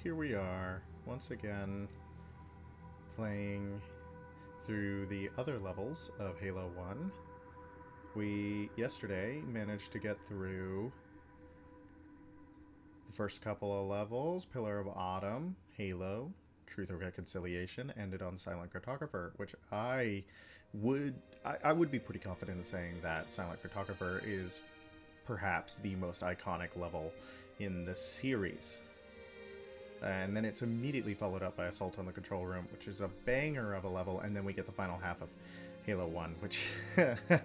Here we are, once again, playing through the other levels of Halo 1. We, yesterday, managed to get through the first couple of levels, Pillar of Autumn, Halo, Truth or Reconciliation, ended on Silent Cartographer, which I would be pretty confident in saying that Silent Cartographer is perhaps the most iconic level in the series. And then it's immediately followed up by Assault on the Control Room, which is a banger of a level, and then we get the final half of Halo 1, which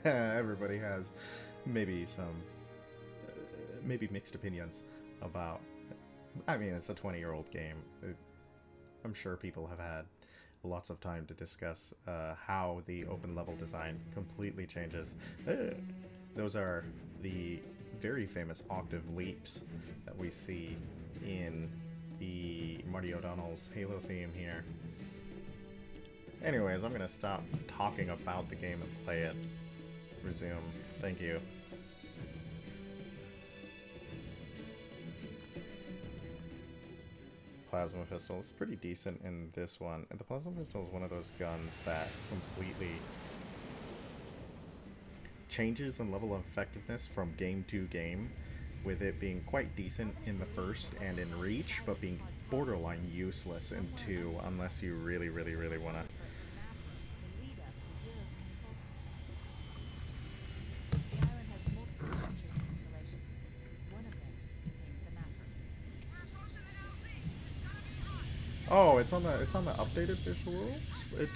everybody has maybe maybe mixed opinions about. I mean, it's a 20-year-old game. I'm sure people have had lots of time to discuss how the open level design completely changes. Those are the very famous octave leaps that we see in the Marty O'Donnell's Halo theme here. Anyways, I'm going to stop talking about the game and play it. Resume. Thank you. Plasma pistol is pretty decent in this one. And the plasma pistol is one of those guns that completely changes in level of effectiveness from game to game, with it being quite decent in the first and in Reach, but being borderline useless in 2 unless you really want to. Oh, it's on the updated visuals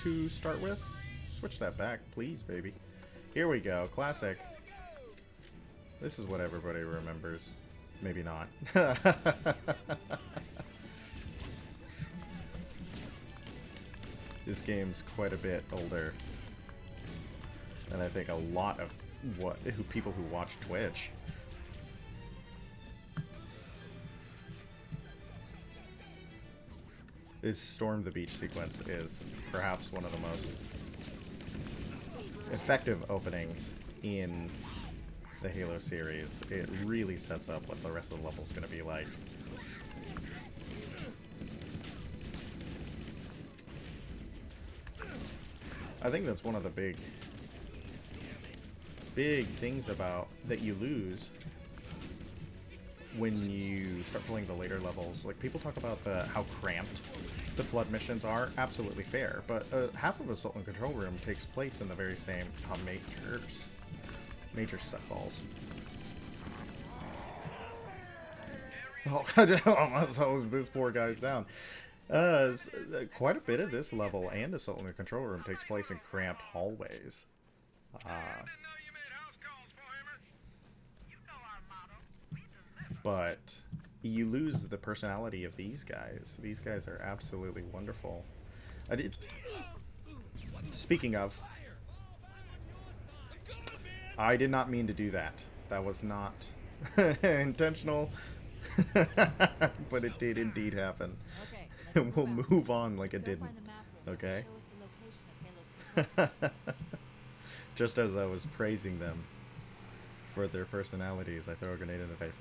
to start with. Switch that back, please, baby. Here we go, classic. This is what everybody remembers. Maybe not. This game's quite a bit older than I think a lot of people who watch Twitch. This Storm the Beach sequence is perhaps one of the most effective openings in the Halo series. It really sets up what the rest of the level's going to be like. I think that's one of the big things about that you lose when you start playing the later levels. Like, people talk about how cramped the Flood missions are. Absolutely fair, but half of Assault and Control Room takes place in the very same major set balls. Oh, I almost hosed this poor guy's down. Quite a bit of this level and Assault in the Control Room takes place in cramped hallways. But you lose the personality of these guys. These guys are absolutely wonderful. Speaking of, I did not mean to do that. That was not intentional, but it did indeed happen. We'll move on like it didn't. Okay? Just as I was praising them for their personalities, I throw a grenade in the face.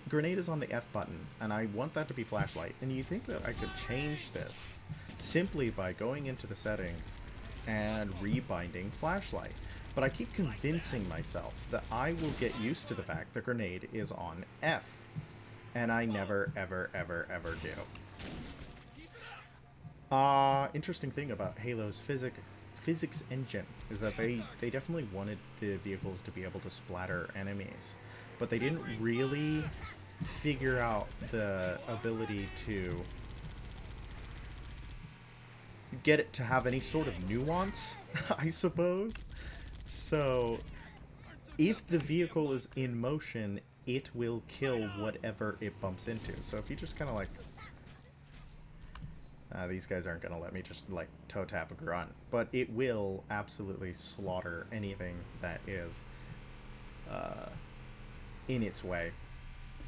Grenade is on the F button, and I want that to be flashlight. And you think that I could change this simply by going into the settings and rebinding flashlight. But I keep convincing myself that I will get used to the fact that grenade is on F. And I never, ever do. Interesting thing about Halo's physics engine is that they definitely wanted the vehicles to be able to splatter enemies, but they didn't really figure out the ability to get it to have any sort of nuance, I suppose. So if the vehicle is in motion, it will kill whatever it bumps into. So if you just kind of like, these guys aren't going to let me just like toe tap a grunt, but it will absolutely slaughter anything that is in its way,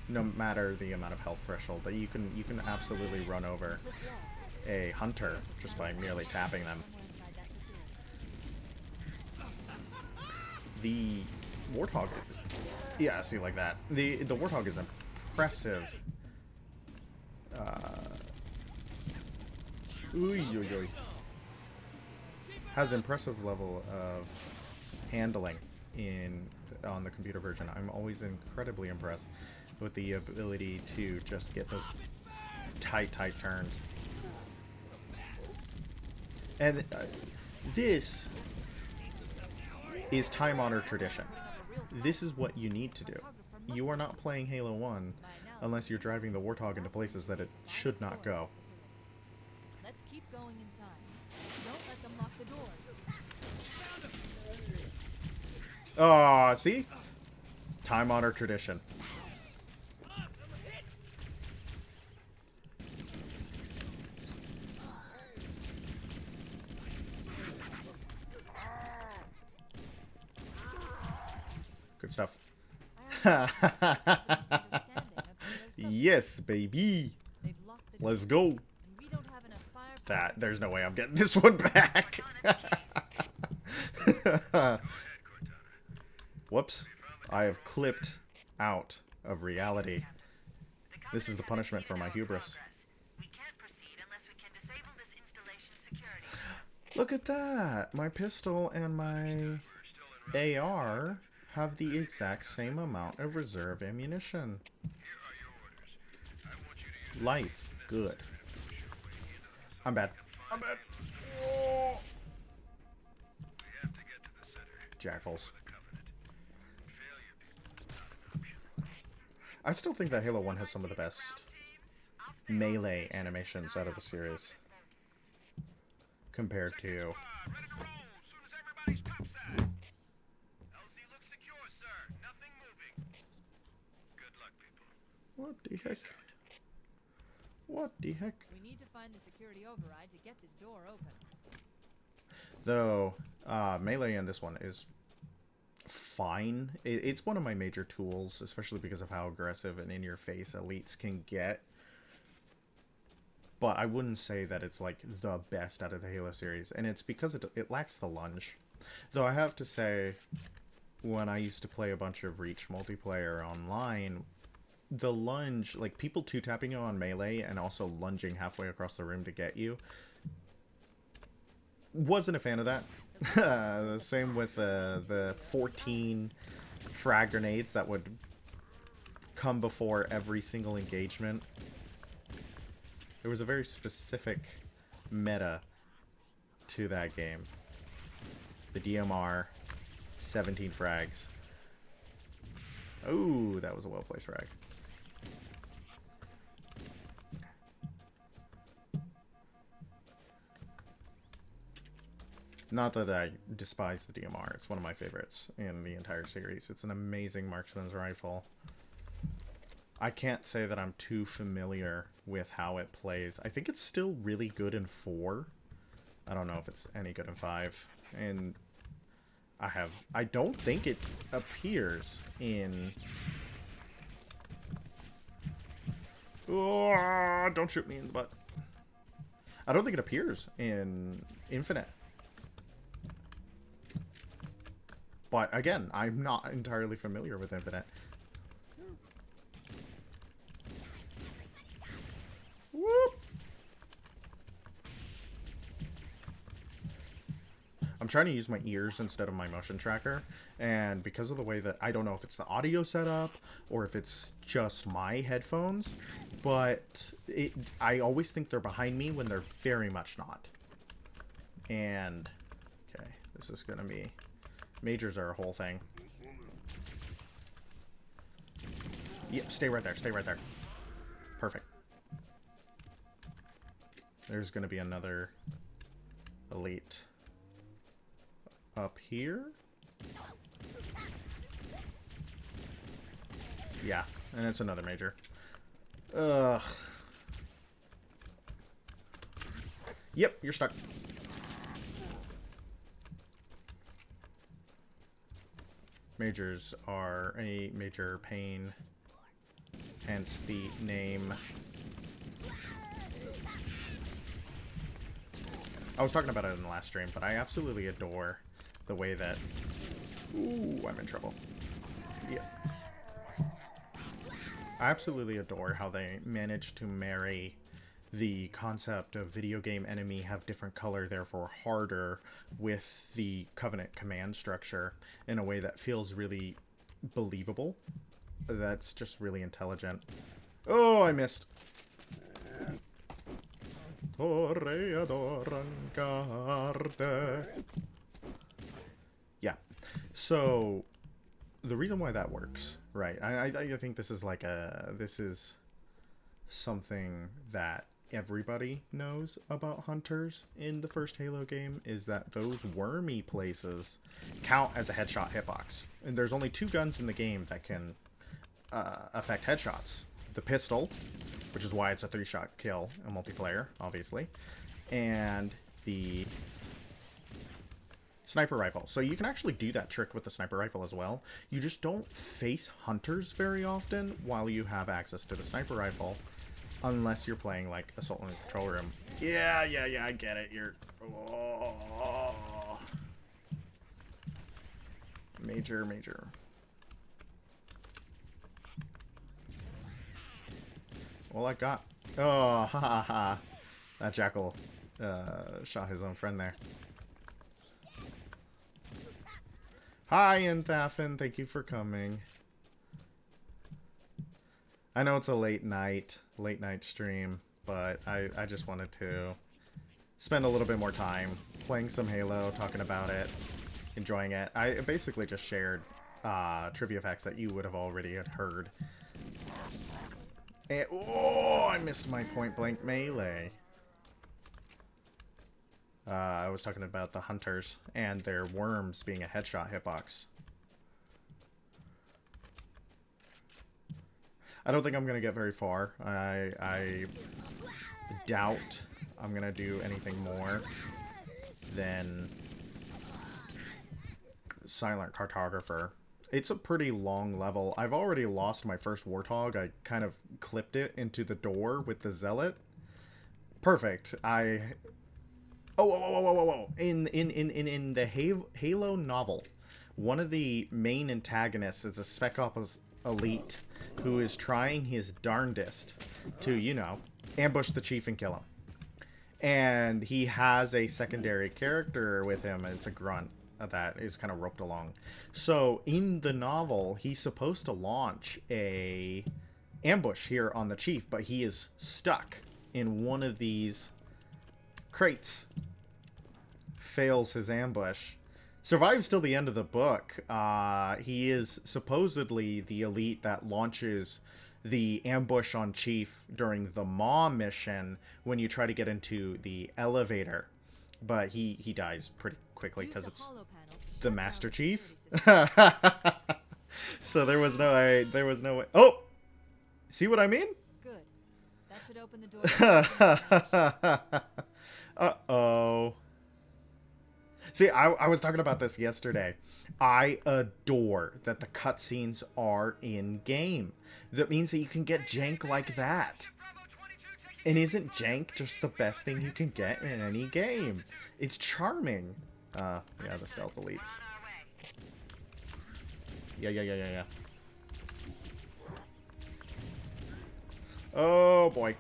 no matter the amount of health threshold. That you can absolutely run over a hunter just by merely tapping them. The Warthog, yeah, see, like that. The Warthog is impressive Uy, uy, uy. Has impressive level of handling on the computer version. I'm always incredibly impressed with the ability to just get those tight turns. And this is time-honored tradition. This is what you need to do. You are not playing Halo 1 unless you're driving the Warthog into places that it should not go. Let's keep going inside. Don't let them lock the doors. Ah, see? Time-honored tradition. Good stuff. Yes, baby. Let's go. There's no way I'm getting this one back. Whoops. I have clipped out of reality. This is the punishment for my hubris. Look at that. My pistol and my AR have the exact same amount of reserve ammunition. Life. Good. I'm bad. I'm bad. Oh. Jackals. I still think that Halo 1 has some of the best melee animations out of the series. Compared to... What the heck? What the heck? We need to find the security override to get this door open. Though, melee in this one is fine. It's one of my major tools, especially because of how aggressive and in-your-face elites can get. But I wouldn't say that it's like the best out of the Halo series, and it's because it lacks the lunge. Though I have to say, when I used to play a bunch of Reach multiplayer online, the lunge, like people two-tapping you on melee and also lunging halfway across the room to get you, wasn't a fan of that. The same with the 14 frag grenades that would come before every single engagement. There was a very specific meta to that game. The DMR, 17 frags. Oh, that was a well-placed frag. Not that I despise the DMR. It's one of my favorites in the entire series. It's an amazing marksman's rifle. I can't say that I'm too familiar with how it plays. I think it's still really good in 4. I don't know if it's any good in 5. And I don't think it appears in... Oh, don't shoot me in the butt. I don't think it appears in Infinite. But again, I'm not entirely familiar with Infinite. Whoop! I'm trying to use my ears instead of my motion tracker, and because of the way that I don't know if it's the audio setup or if it's just my headphones, but I always think they're behind me when they're very much not. And okay, this is gonna be... Majors are a whole thing. Yep, stay right there, stay right there. Perfect. There's gonna be another elite up here. Yeah, and it's another major. Ugh. Yep, you're stuck. Majors are a major pain, hence the name. I was talking about it in the last stream, but I absolutely adore the way that... Ooh, I'm in trouble. Yeah. I absolutely adore how they managed to marry the concept of video game enemy have different color, therefore harder, with the Covenant command structure in a way that feels really believable. That's just really intelligent. Oh, I missed. Yeah. So the reason why that works, right? I think this is like this is something that everybody knows about hunters in the first Halo game, is that those wormy places count as a headshot hitbox. And there's only 2 guns in the game that can affect headshots. The pistol, which is why it's a 3-shot kill in multiplayer, obviously, and the sniper rifle. So you can actually do that trick with the sniper rifle as well. You just don't face hunters very often while you have access to the sniper rifle, unless you're playing like Assault in the Control Room. Yeah, I get it. You're... Oh. Major. Well, I got... Oh, ha. That jackal shot his own friend there. Hi, Enthafin. Thank you for coming. I know it's a late night stream, but I just wanted to spend a little bit more time playing some Halo, talking about it, enjoying it. I basically just shared trivia facts that you would have already heard. And, oh, I missed my point blank melee. I was talking about the hunters and their worms being a headshot hitbox. I don't think I'm going to get very far. I doubt I'm going to do anything more than Silent Cartographer. It's a pretty long level. I've already lost my first Warthog. I kind of clipped it into the door with the Zealot. Perfect. Whoa. In the Halo novel, one of the main antagonists is a Spec Ops elite who is trying his darndest to, you know, ambush the chief and kill him. And he has a secondary character with him, and it's a grunt that is kind of roped along. So in the novel, he's supposed to launch a ambush here on the chief, but he is stuck in one of these crates. Fails his ambush. Survives till the end of the book. He is supposedly the elite that launches the ambush on Chief during the Maw mission when you try to get into the elevator. But he dies pretty quickly because it's the Master Chief. So there was no way. Oh! See what I mean? Good. That should open the door. Uh-oh. See, I was talking about this yesterday. I adore that the cutscenes are in-game. That means that you can get jank like that. And isn't jank just the best thing you can get in any game? It's charming. Yeah, the stealth elites. Yeah. Oh, boy.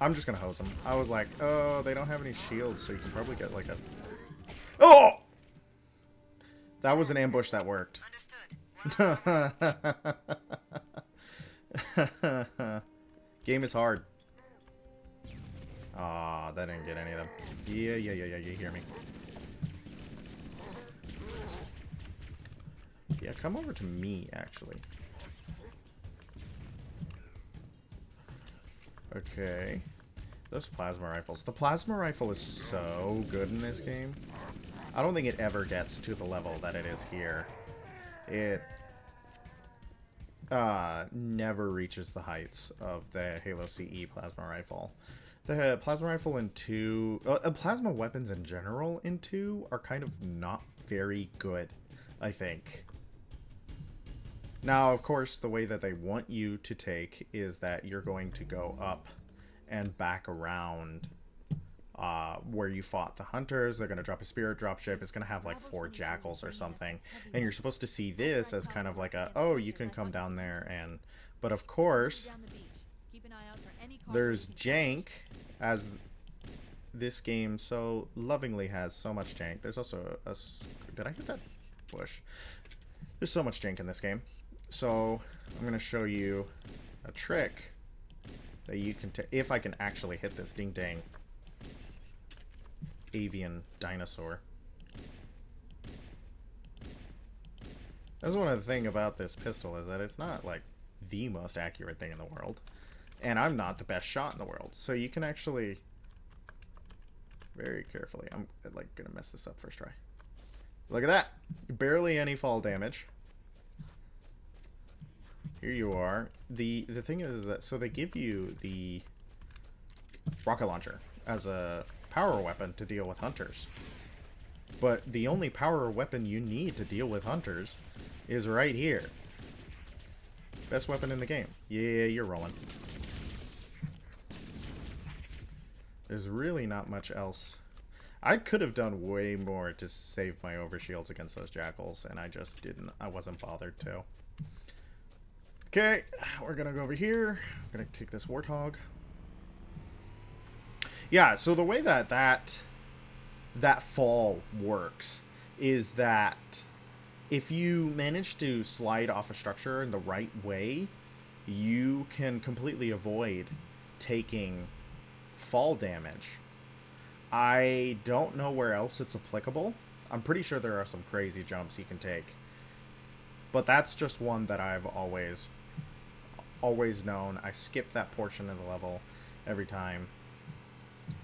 I'm just gonna hose them. I was like, oh, they don't have any shields, so you can probably get like a... Oh! That was an ambush that worked. Game is hard. Aw, that didn't get any of them. Yeah, you hear me. Yeah, come over to me, actually. Okay. Those plasma rifles. The plasma rifle is so good in this game. I don't think it ever gets to the level that it is here. It never reaches the heights of the Halo CE plasma rifle. The plasma rifle in 2... plasma weapons in general in 2 are kind of not very good, I think. Now, of course, the way that they want you to take is that you're going to go up and back around where you fought the hunters. They're going to drop a spirit dropship. It's going to have like 4 jackals or something. And you're supposed to see this as kind of like a, oh, you can come down there and... But of course... There's jank, as this game so lovingly has so much jank. There's also a... Did I hit that bush? There's so much jank in this game. So I'm going to show you a trick that you can take. If I can actually hit this ding-dang avian dinosaur. That's one of the things about this pistol, is that it's not like the most accurate thing in the world. And I'm not the best shot in the world. So you can actually... Very carefully. I'm like gonna mess this up first try. Look at that. Barely any fall damage. Here you are. The thing is that, so they give you the rocket launcher as a power weapon to deal with hunters. But the only power weapon you need to deal with hunters is right here. Best weapon in the game. Yeah, you're rolling. There's really not much else. I could have done way more to save my overshields against those jackals, and I just didn't. I wasn't bothered to. Okay, we're gonna go over here. I'm gonna take this warthog. Yeah, so the way that fall works is that if you manage to slide off a structure in the right way, you can completely avoid taking fall damage. I don't know where else it's applicable. I'm pretty sure there are some crazy jumps you can take. But that's just one that I've always known. I skip that portion of the level every time.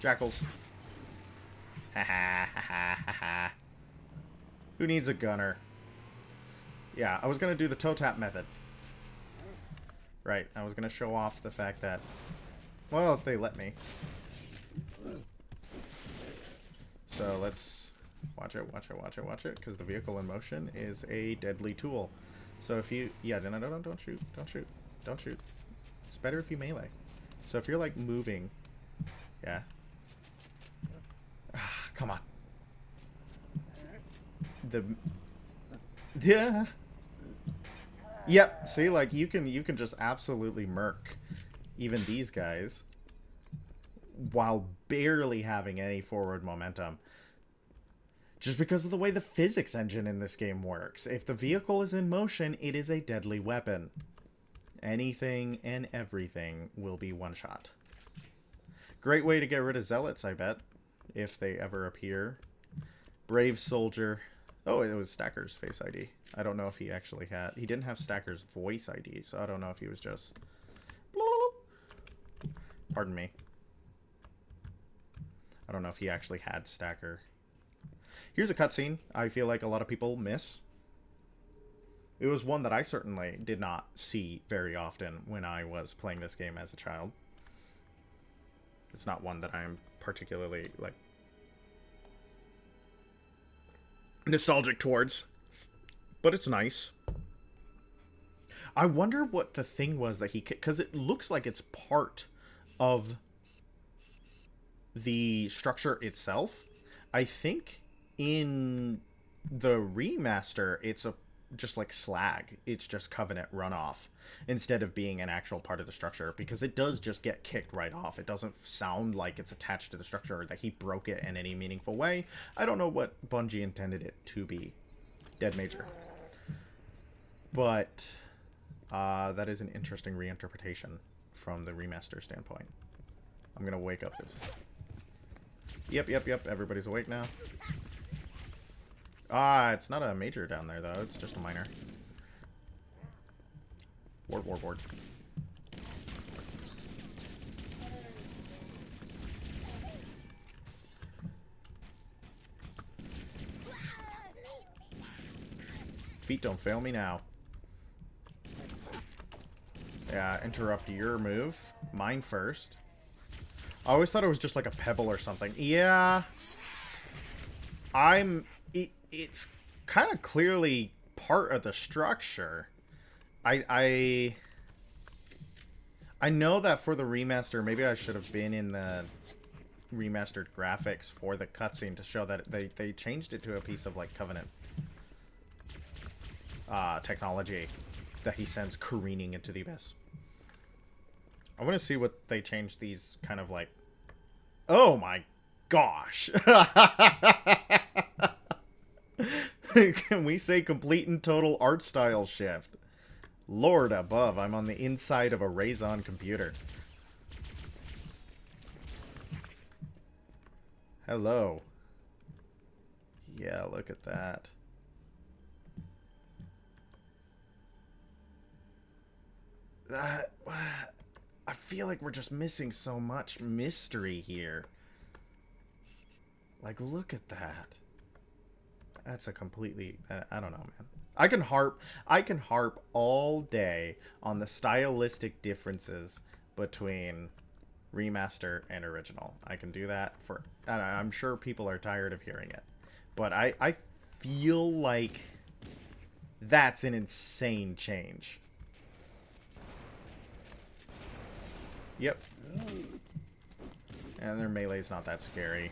Jackals. Ha ha ha ha ha. Who needs a gunner? Yeah, I was going to do the toe tap method. Right, I was going to show off the fact that, well, if they let me. So let's watch it, because the vehicle in motion is a deadly tool. So if you, yeah, no, don't shoot. It's better if you melee. So if you're like moving, yeah. Come on. Yeah. Yep. See, like you can just absolutely murk even these guys while barely having any forward momentum. Just because of the way the physics engine in this game works. If the vehicle is in motion, it is a deadly weapon. Anything and everything will be one shot. Great way to get rid of zealots, I bet, if they ever appear. Brave soldier. Oh, it was Stacker's face ID. I don't know if he actually had... He didn't have Stacker's voice ID, so I don't know if he was just... Pardon me. I don't know if he actually had Stacker. Here's a cutscene I feel like a lot of people miss. It was one that I certainly did not see very often when I was playing this game as a child. It's not one that I'm particularly, like, nostalgic towards. But it's nice. I wonder what the thing was that he... Because it looks like it's part of the structure itself. I think in the remaster, it's just like slag. It's just Covenant runoff instead of being an actual part of the structure, because it does just get kicked right off. It doesn't sound like it's attached to the structure or that he broke it in any meaningful way. I don't know what Bungie intended it to be. Dead Major. But that is an interesting reinterpretation from the remaster standpoint. I'm gonna wake up this. Yep. Everybody's awake now. It's not a major down there, though. It's just a minor. Ward. Feet don't fail me now. Yeah, interrupt your move. Mine first. I always thought it was just like a pebble or something. Yeah. It's kind of clearly part of the structure. I know that for the remaster, maybe I should have been in the remastered graphics for the cutscene to show that they changed it to a piece of like Covenant technology that he sends careening into the abyss. I want to see what they changed these kind of like... Oh my gosh! Can we say complete and total art style shift? Lord above, I'm on the inside of a Raison computer. Hello. Yeah, look at that. I feel like we're just missing so much mystery here. Like, look at that. That's a completely... I don't know, man. I can harp all day on the stylistic differences between remaster and original. I can do that for... and I'm sure people are tired of hearing it. But I feel like that's an insane change. Yep. And their melee's not that scary.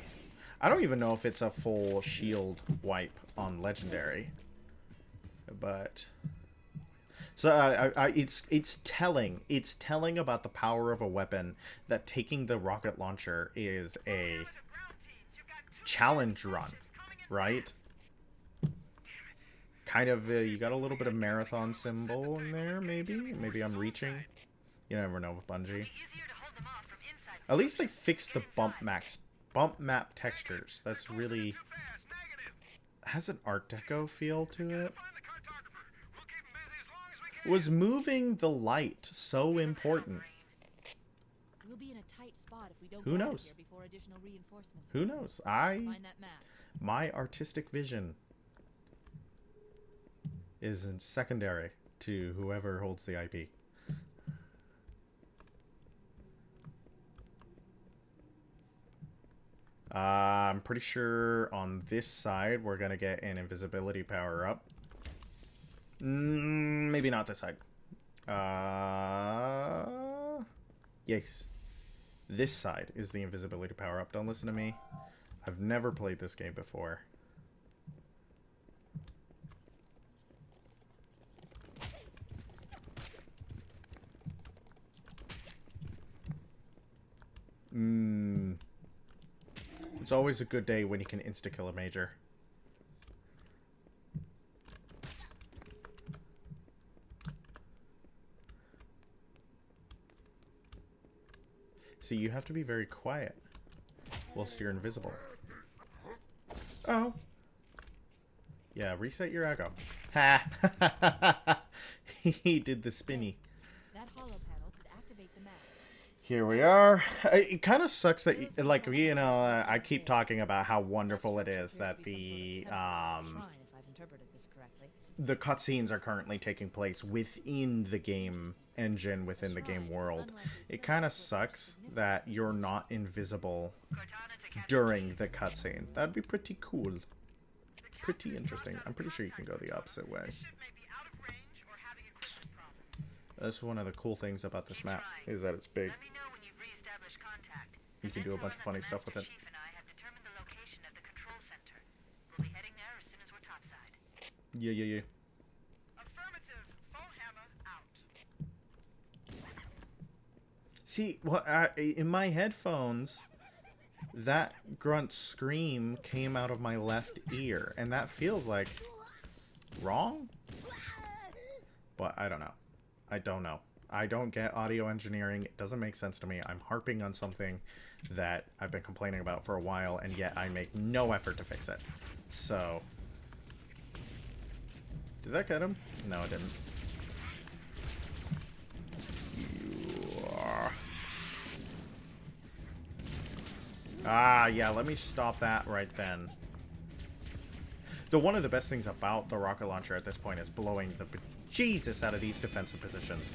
I don't even know if it's a full shield wipe on legendary. But so it's telling. It's telling about the power of a weapon that taking the rocket launcher is a challenge run, right? Kind of you got a little bit of marathon symbol in there, maybe. Maybe I'm reaching. You never know with Bungie. At least they fixed the bump map textures. That's really has an Art Deco feel to it. Was moving the light so important? We'll be in a tight spot if we don't Who get out knows? of here before additional reinforcements. Who knows? Let's find that map. My artistic vision is secondary to whoever holds the IP. I'm pretty sure on this side we're gonna get an invisibility power up. Maybe not this side. Yes. This side is the invisibility power up. Don't listen to me. I've never played this game before. It's always a good day when you can insta-kill a major. See, you have to be very quiet whilst you're invisible. Oh. Yeah, reset your echo. Ha! He did the spinny. That hollow panel could activate the map. Here we are. It kind of sucks that, like, you know, I keep talking about how wonderful it is that the cutscenes are currently taking place within the game engine, within the game world. It kind of sucks that you're not invisible during the cutscene. That'd be pretty cool. Pretty interesting. I'm pretty sure you can go the opposite way. That's one of the cool things about this map, is that it's big. You can do a bunch of funny stuff with it. Yeah, yeah, yeah. See, well, in my headphones, that grunt scream came out of my left ear, and that feels like wrong? But I don't know. I don't know. I don't get audio engineering. It doesn't make sense to me. I'm harping on something that I've been complaining about for a while, and yet I make no effort to fix it. So... did that get him? No, it didn't. Ah, yeah, let me stop that right then. One of the best things about the rocket launcher at this point is blowing the bejesus out of these defensive positions.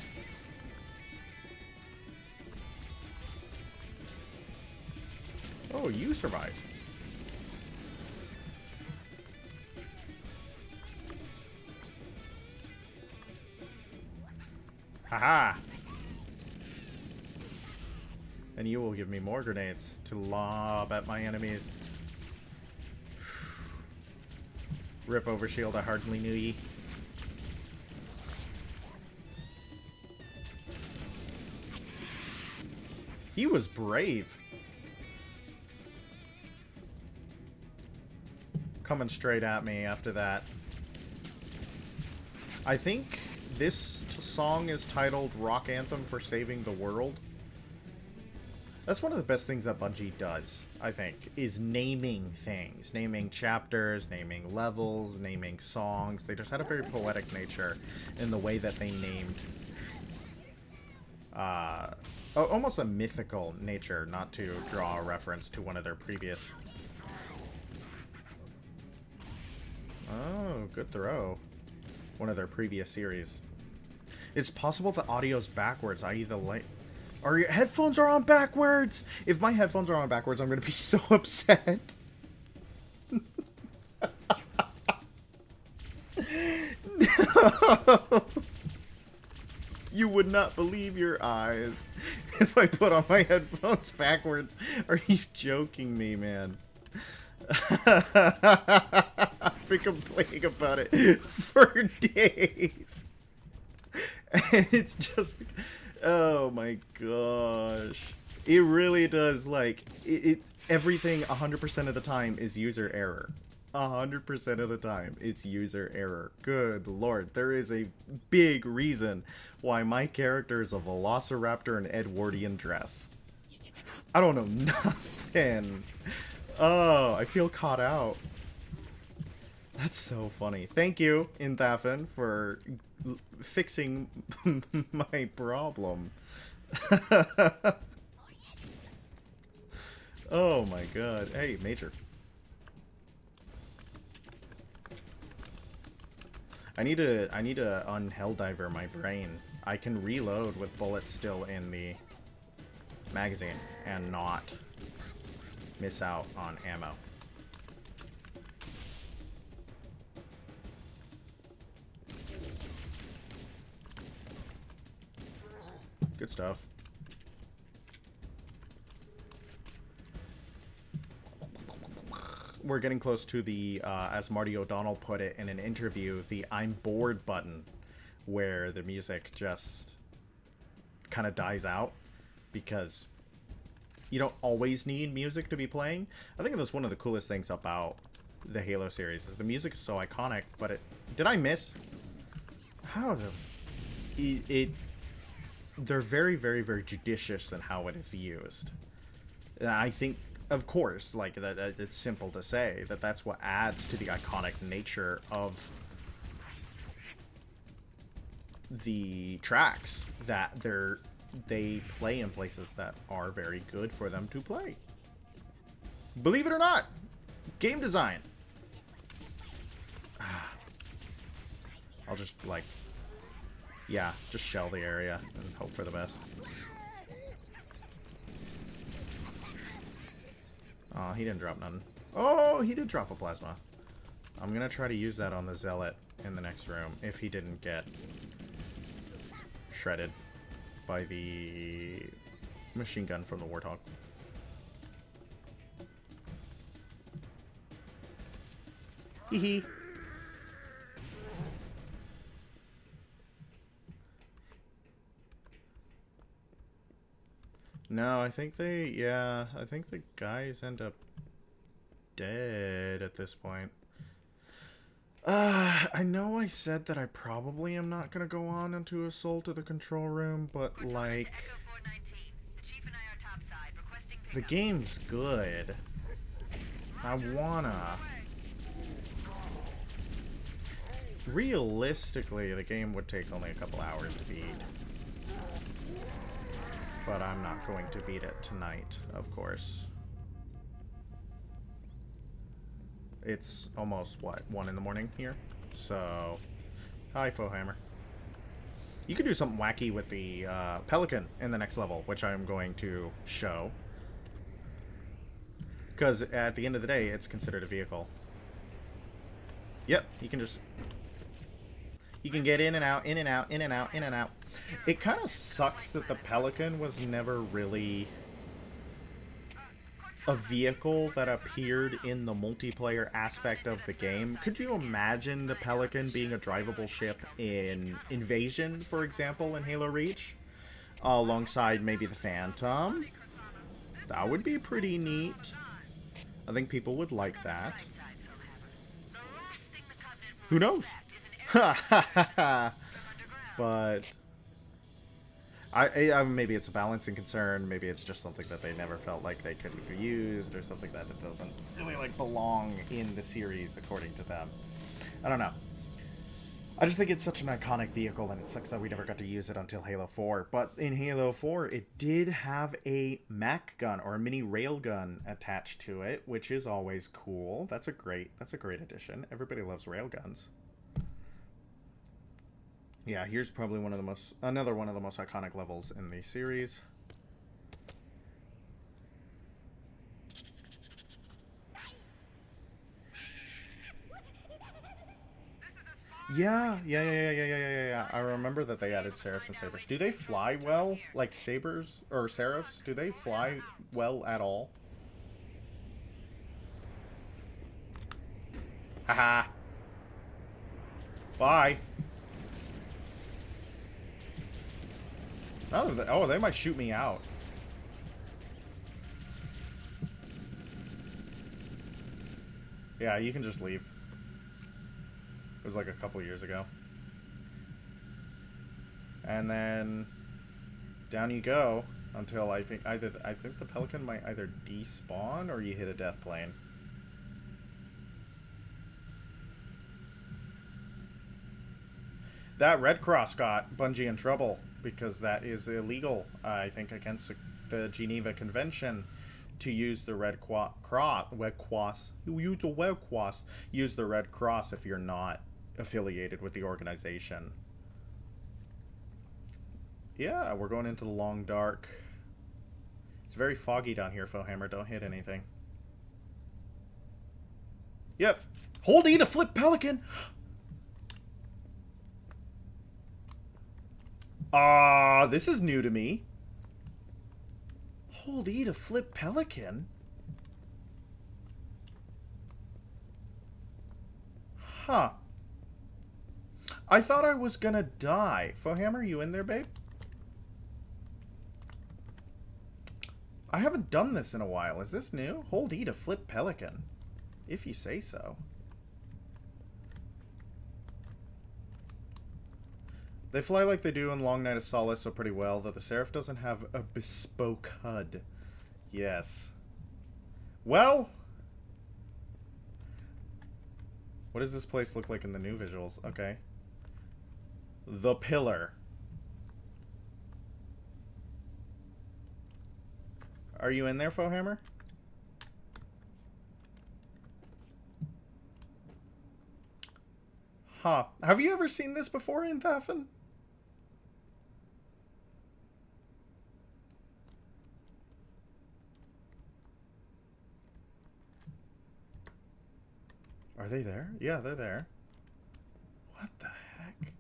Oh, you survived. Haha! And you will give me more grenades to lob at my enemies. Rip over shield, I hardly knew ye. He was brave. Coming straight at me after that. I think this song is titled Rock Anthem for Saving the World. That's one of the best things that Bungie does, I think, is naming things. Naming chapters, naming levels, naming songs. They just had a very poetic nature in the way that they named... almost a mythical nature, not to draw a reference to one of their previous... Oh, good throw. One of their previous series. It's possible the audio's backwards, i.e. the light... Are your headphones are on backwards? If my headphones are on backwards, I'm going to be so upset. No. You would not believe your eyes if I put on my headphones backwards. Are you joking me, man? I've been complaining about it for days. And it's just... Oh my gosh. It really does, like, everything 100% of the time is user error. 100% of the time, it's user error. Good lord, there is a big reason why my character is a velociraptor in Edwardian dress. I don't know nothing. Oh, I feel caught out. That's so funny. Thank you, Inthafin, for fixing my problem. Oh my god. Hey, Major. I need to un-Helldiver my brain. I can reload with bullets still in the magazine and not miss out on ammo. Good stuff. We're getting close to the, as Marty O'Donnell put it in an interview, the I'm bored button, where the music just kind of dies out because you don't always need music to be playing. I think that's one of the coolest things about the Halo series, is the music is so iconic, but it... Did I miss? How the... They're very, very, very judicious in how it is used. And I think, of course, like, that it's simple to say that that's what adds to the iconic nature of the tracks, that they play in places that are very good for them to play. Believe it or not, game design. I'll just, like, yeah, just shell the area and hope for the best. Oh, he didn't drop nothing. Oh, he did drop a plasma. I'm gonna try to use that on the Zealot in the next room if he didn't get shredded by the machine gun from the Warthog. Hee hee. No, I think I think the guys end up dead at this point. I know I said that I probably am not gonna go on into Assault to the control room, but, like, the game's good. I wanna. Realistically, the game would take only a couple hours to beat. But I'm not going to beat it tonight, of course. It's almost, what, 1 in the morning here? So, hi, Fohammer. You could do something wacky with the Pelican in the next level, which I'm going to show. Because at the end of the day, it's considered a vehicle. Yep, you can just... You can get in and out, in and out, in and out, in and out. It kind of sucks that the Pelican was never really a vehicle that appeared in the multiplayer aspect of the game. Could you imagine the Pelican being a drivable ship in Invasion, for example, in Halo Reach? Alongside maybe the Phantom? That would be pretty neat. I think people would like that. Who knows? But maybe it's a balancing concern. Maybe it's just something that they never felt like they could have used, or something that it doesn't really like belong in the series according to them. I don't know. I just think it's such an iconic vehicle, and it sucks that we never got to use it until Halo 4. But in Halo 4, it did have a Mac gun, or a mini railgun attached to it, which is always cool. That's a great addition. Everybody loves railguns. Yeah, here's probably another one of the most iconic levels in the series. Yeah. I remember that they added Seraphs and Sabers. Do they fly well? Like Sabers or Seraphs? Do they fly well at all? Haha. Bye. Oh, they might shoot me out. Yeah, you can just leave. It was like a couple years ago. And then down you go until I think the Pelican might either despawn or you hit a death plane. That Red Cross got Bungie in trouble because that is illegal, I think, against the Geneva Convention to use the Red Cross. Use the Red Cross if you're not affiliated with the organization. Yeah, we're going into the long dark. It's very foggy down here, Fohammer. Don't hit anything. Yep. Hold E to flip Pelican! This is new to me. Hold E to flip Pelican? Huh. I thought I was gonna die. Fohammer, you in there, babe? I haven't done this in a while. Is this new? Hold E to flip Pelican. If you say so. They fly like they do in Long Night of Solace so pretty well, though the Seraph doesn't have a bespoke HUD. Yes. Well... what does this place look like in the new visuals? Okay. The Pillar. Are you in there, Fohammer? Huh. Have you ever seen this before in Thafin? Are they there? Yeah, they're there. What the heck?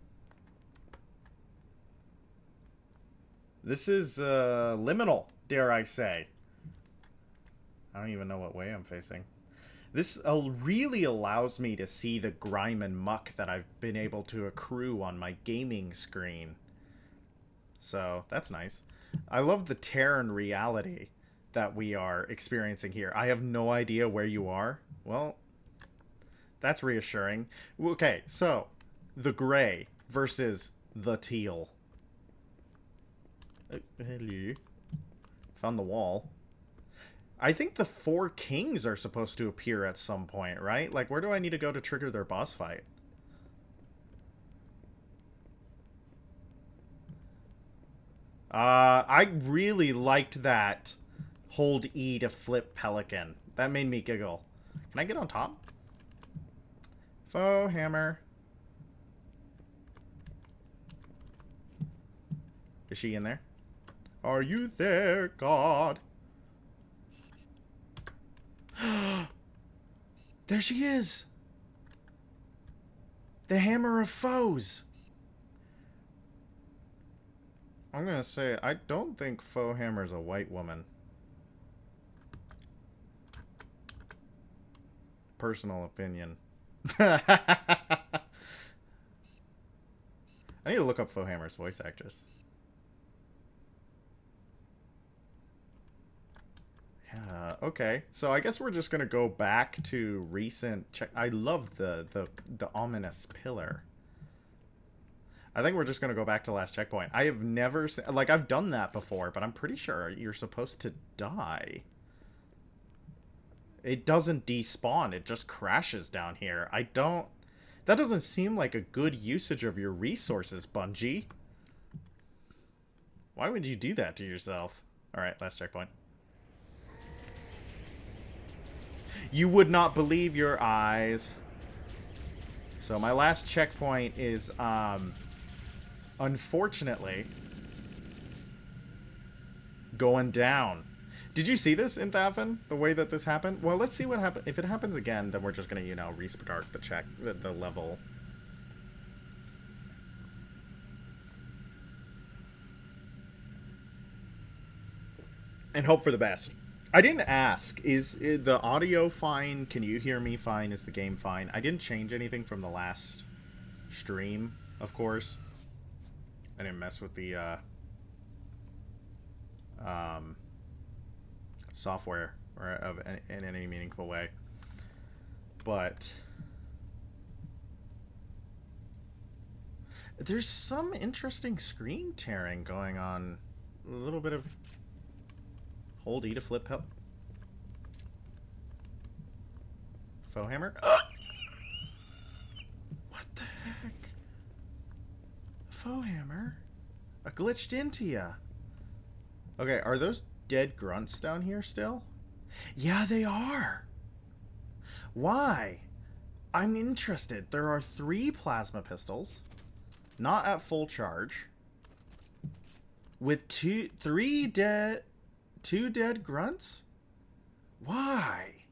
This is liminal, dare I say. I don't even know what way I'm facing. This really allows me to see the grime and muck that I've been able to accrue on my gaming screen. So, that's nice. I love the Terran reality that we are experiencing here. I have no idea where you are. Well, that's reassuring. Okay, so, the gray versus the teal. Hello. Found the wall. I think the 4 kings are supposed to appear at some point, right? Like, where do I need to go to trigger their boss fight? I really liked that hold E to flip Pelican. That made me giggle. Can I get on top? Fohammer. Is she in there? Are you there, God? There she is! The Hammer of Foes! I'm gonna say, I don't think Fohammer's a white woman. Personal opinion. I need to look up Fohammer's voice actress. Okay. So I guess we're just gonna go back to recent check. I love the ominous pillar. I think we're just gonna go back to last checkpoint. I have never like I've done that before, but I'm pretty sure you're supposed to die. It doesn't despawn. It just crashes down here. I don't. That doesn't seem like a good usage of your resources, Bungie. Why would you do that to yourself? All right, last checkpoint. You would not believe your eyes. So my last checkpoint is, unfortunately, going down. Did you see this in Thafin? The way that this happened? Well, let's see what happens. If it happens again, then we're just gonna, you know, restart the level. And hope for the best. I didn't ask. Is the audio fine? Can you hear me fine? Is the game fine? I didn't change anything from the last stream, of course. I didn't mess with the software or in any meaningful way. But there's some interesting screen tearing going on. A little bit of hold E to flip help. Faux hammer? What the heck? Faux hammer? I glitched into ya. Okay, are those dead grunts down here still? Yeah, they are. Why? I'm interested. There are 3 plasma pistols, not at full charge, with 2 dead grunts? Why?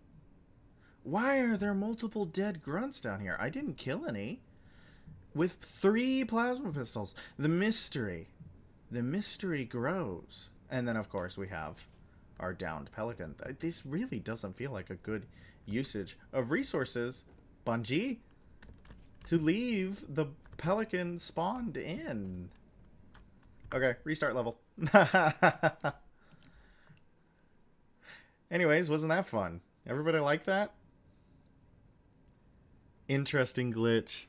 Why are there multiple dead grunts down here? I didn't kill any. With 3 plasma pistols. The mystery. The mystery grows. And then, of course, we have our downed pelican. This really doesn't feel like a good usage of resources, Bungie, to leave the pelican spawned in. Okay, restart level. Anyways, wasn't that fun? Everybody like that? Interesting glitch.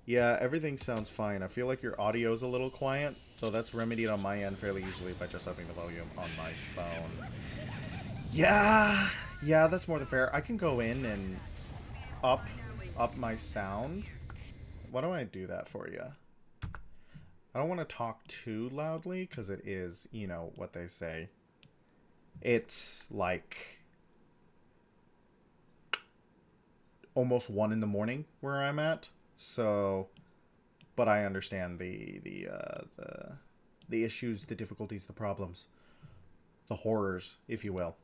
Yeah, everything sounds fine. I feel like your audio's a little quiet, so that's remedied on my end fairly easily by just upping the volume on my phone. Yeah, that's more than fair. I can go in and up my sound. Why don't I do that for you? I don't want to talk too loudly because it is, you know, what they say. It's like almost 1 in the morning where I'm at. So, but I understand the issues, the difficulties, the problems, the horrors, if you will.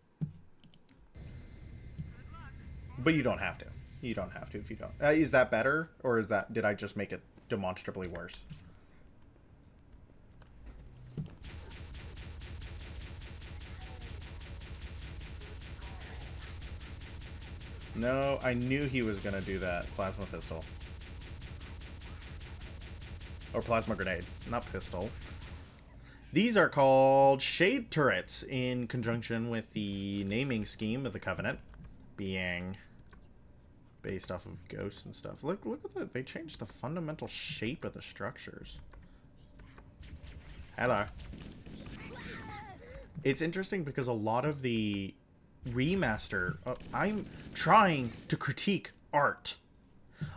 But you don't have to. You don't have to if you don't. Is that better, or did I just make it demonstrably worse? No, I knew he was gonna do that. Plasma pistol. Or plasma grenade, not pistol. These are called shade turrets in conjunction with the naming scheme of the Covenant being based off of ghosts and stuff. Look at that. They changed the fundamental shape of the structures. Hello. It's interesting because a lot of the remaster... I'm trying to critique art.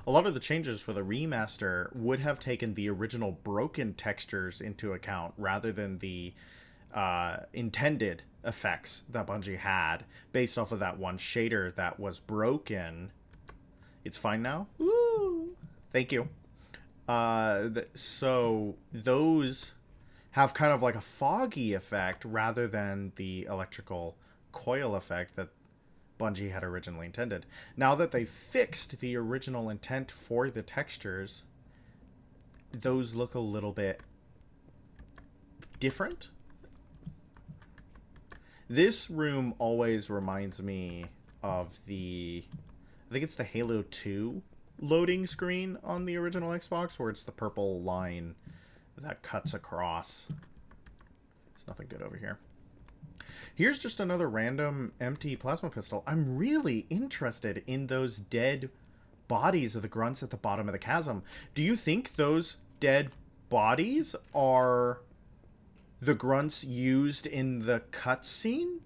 A lot of the changes for the remaster would have taken the original broken textures into account rather than the intended effects that Bungie had based off of that one shader that was broken. It's fine now? Woo! Thank you. So those have kind of like a foggy effect rather than the electrical coil effect that Bungie had originally intended. Now that they fixed the original intent for the textures, those look a little bit different. This room always reminds me of I think it's the Halo 2 loading screen on the original Xbox, where it's the purple line that cuts across. There's nothing good over here. Here's just another random empty plasma pistol. I'm really interested in those dead bodies of the grunts at the bottom of the chasm. Do you think those dead bodies are the grunts used in the cutscene?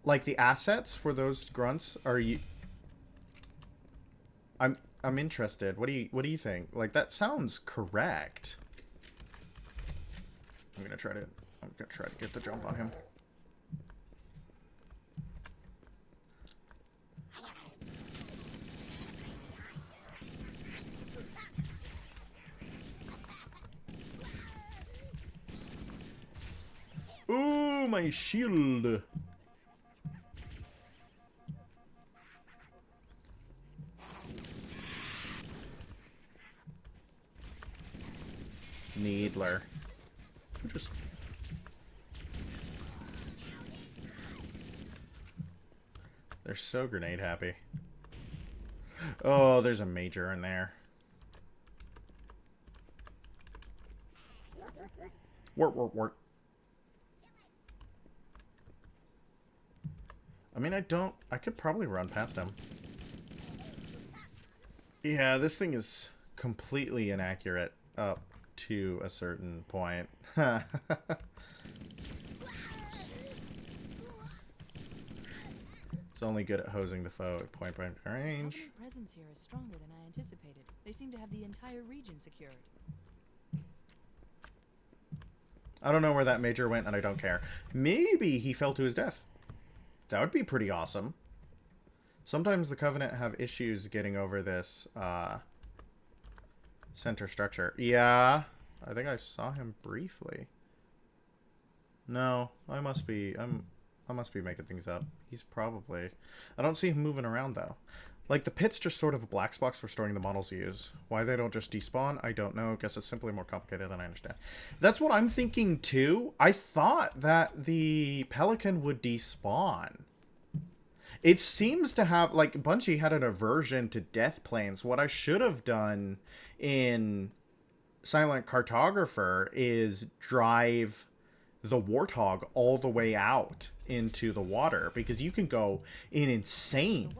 Like the assets for those grunts are you? I'm interested. What do you think? Like that sounds correct. I'm gonna try to get the jump on him. Ooh, my shield. Needler. Just... They're so grenade happy. Oh, there's a major in there. Wort. I mean, I could probably run past him. Yeah, this thing is completely inaccurate up to a certain point. It's only good at hosing the foe at point-blank range. The presence here is stronger than I anticipated. They seem to have the entire region secured. I don't know where that major went, and I don't care. Maybe he fell to his death. That would be pretty awesome. Sometimes the Covenant have issues getting over this center structure. Yeah, I think I saw him briefly. No, I must be making things up. He's probably... I don't see him moving around, though. Like, the pit's just sort of a black box for storing the models use. Why they don't just despawn, I don't know. Guess it's simply more complicated than I understand. That's what I'm thinking, too. I thought that the Pelican would despawn. It seems to have... Like, Bungie had an aversion to death planes. What I should have done in Silent Cartographer is drive the Warthog all the way out into the water, because you can go in insane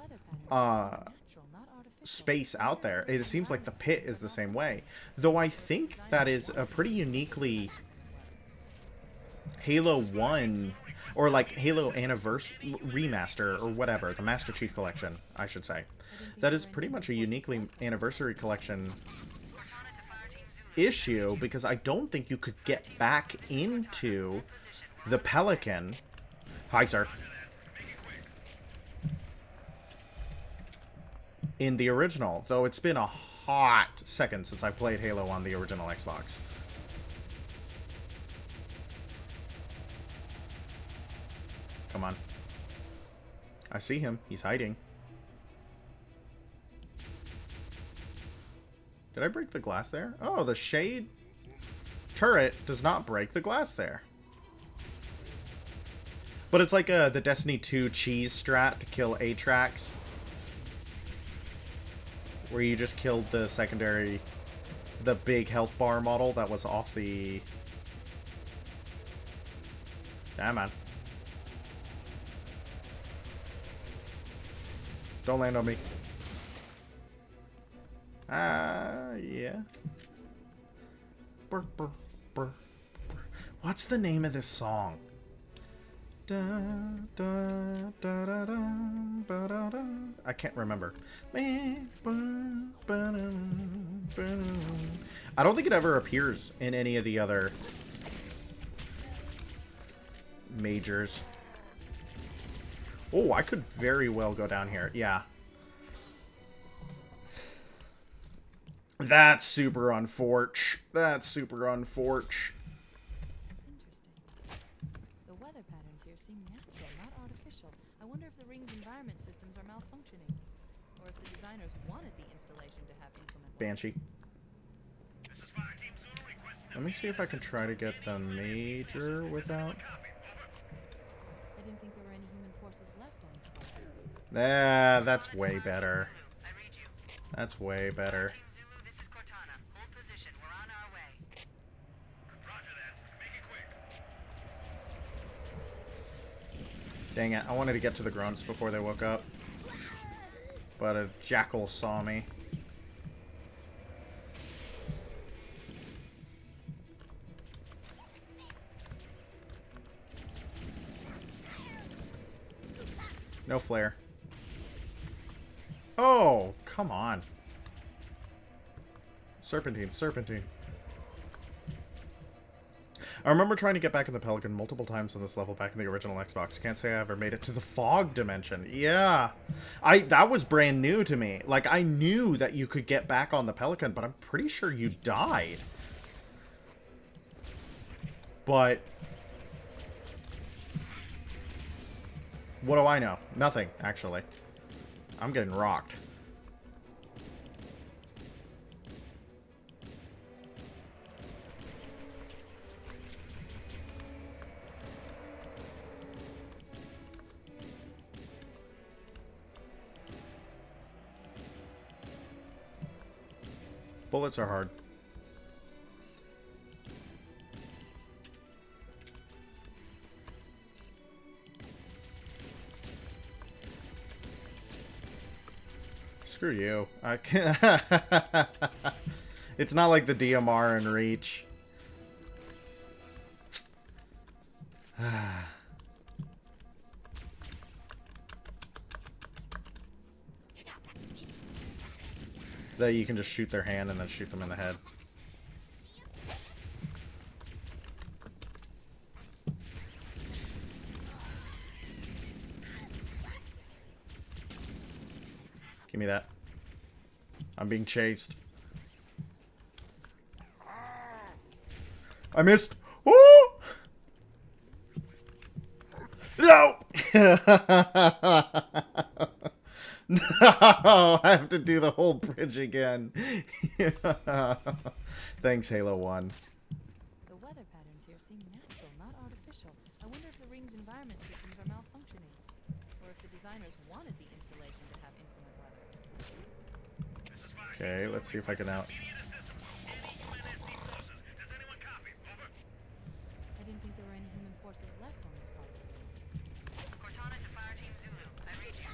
space out there. It seems like the pit is the same way, though I think that is a pretty uniquely Halo 1 or like Halo Anniversary Remaster or whatever, the Master Chief Collection, I should say. That is pretty much a uniquely Anniversary Collection issue, because I don't think you could get back into the Pelican. Hi, sir. In the original, though it's been a hot second since I played Halo on the original Xbox. Come on. I see him. He's hiding. Did I break the glass there? Oh, the shade turret does not break the glass there. But it's like the Destiny 2 cheese strat to kill Atrax, where you just killed the secondary, the big health bar model that was off the... Damn, man. Don't land on me. Yeah. Burr, burr, burr, burr. What's the name of this song? Da, da, da, da, da, ba, da, da. I can't remember. I don't think it ever appears in any of the other majors. Oh, I could very well go down here. Yeah. That's super unfortunate. That's super unfortunate. Interesting. The weather patterns here seem natural, not artificial. I wonder if the ring's environment systems are malfunctioning, or if the designers wanted the installation to have inclement weather. Banshee. Let me see if I can try to get the major without... I didn't think there were any human forces left on this planet. That's way better. That's way better. Dang it, I wanted to get to the grunts before they woke up. But a jackal saw me. No flare. Oh, come on. Serpentine, serpentine. I remember trying to get back in the Pelican multiple times on this level back in the original Xbox. Can't say I ever made it to the fog dimension. Yeah. That was brand new to me. Like, I knew that you could get back on the Pelican, but I'm pretty sure you died. But what do I know? Nothing, actually. I'm getting rocked. Bullets are hard. Screw you. I can't. It's not like the DMR in Reach. That you can just shoot their hand and then shoot them in the head. Give me that. I'm being chased. I missed. Woo! No! No! I have to do the whole bridge again. Thanks, Halo 1. The weather patterns here seem natural, not artificial. I wonder if the ring's environment systems are malfunctioning, or if the designers wanted the installation to have inclement weather. Okay, let's see if I can out. I didn't think there were any human forces left on this part. Cortana to Fire Team Zulu. I read you.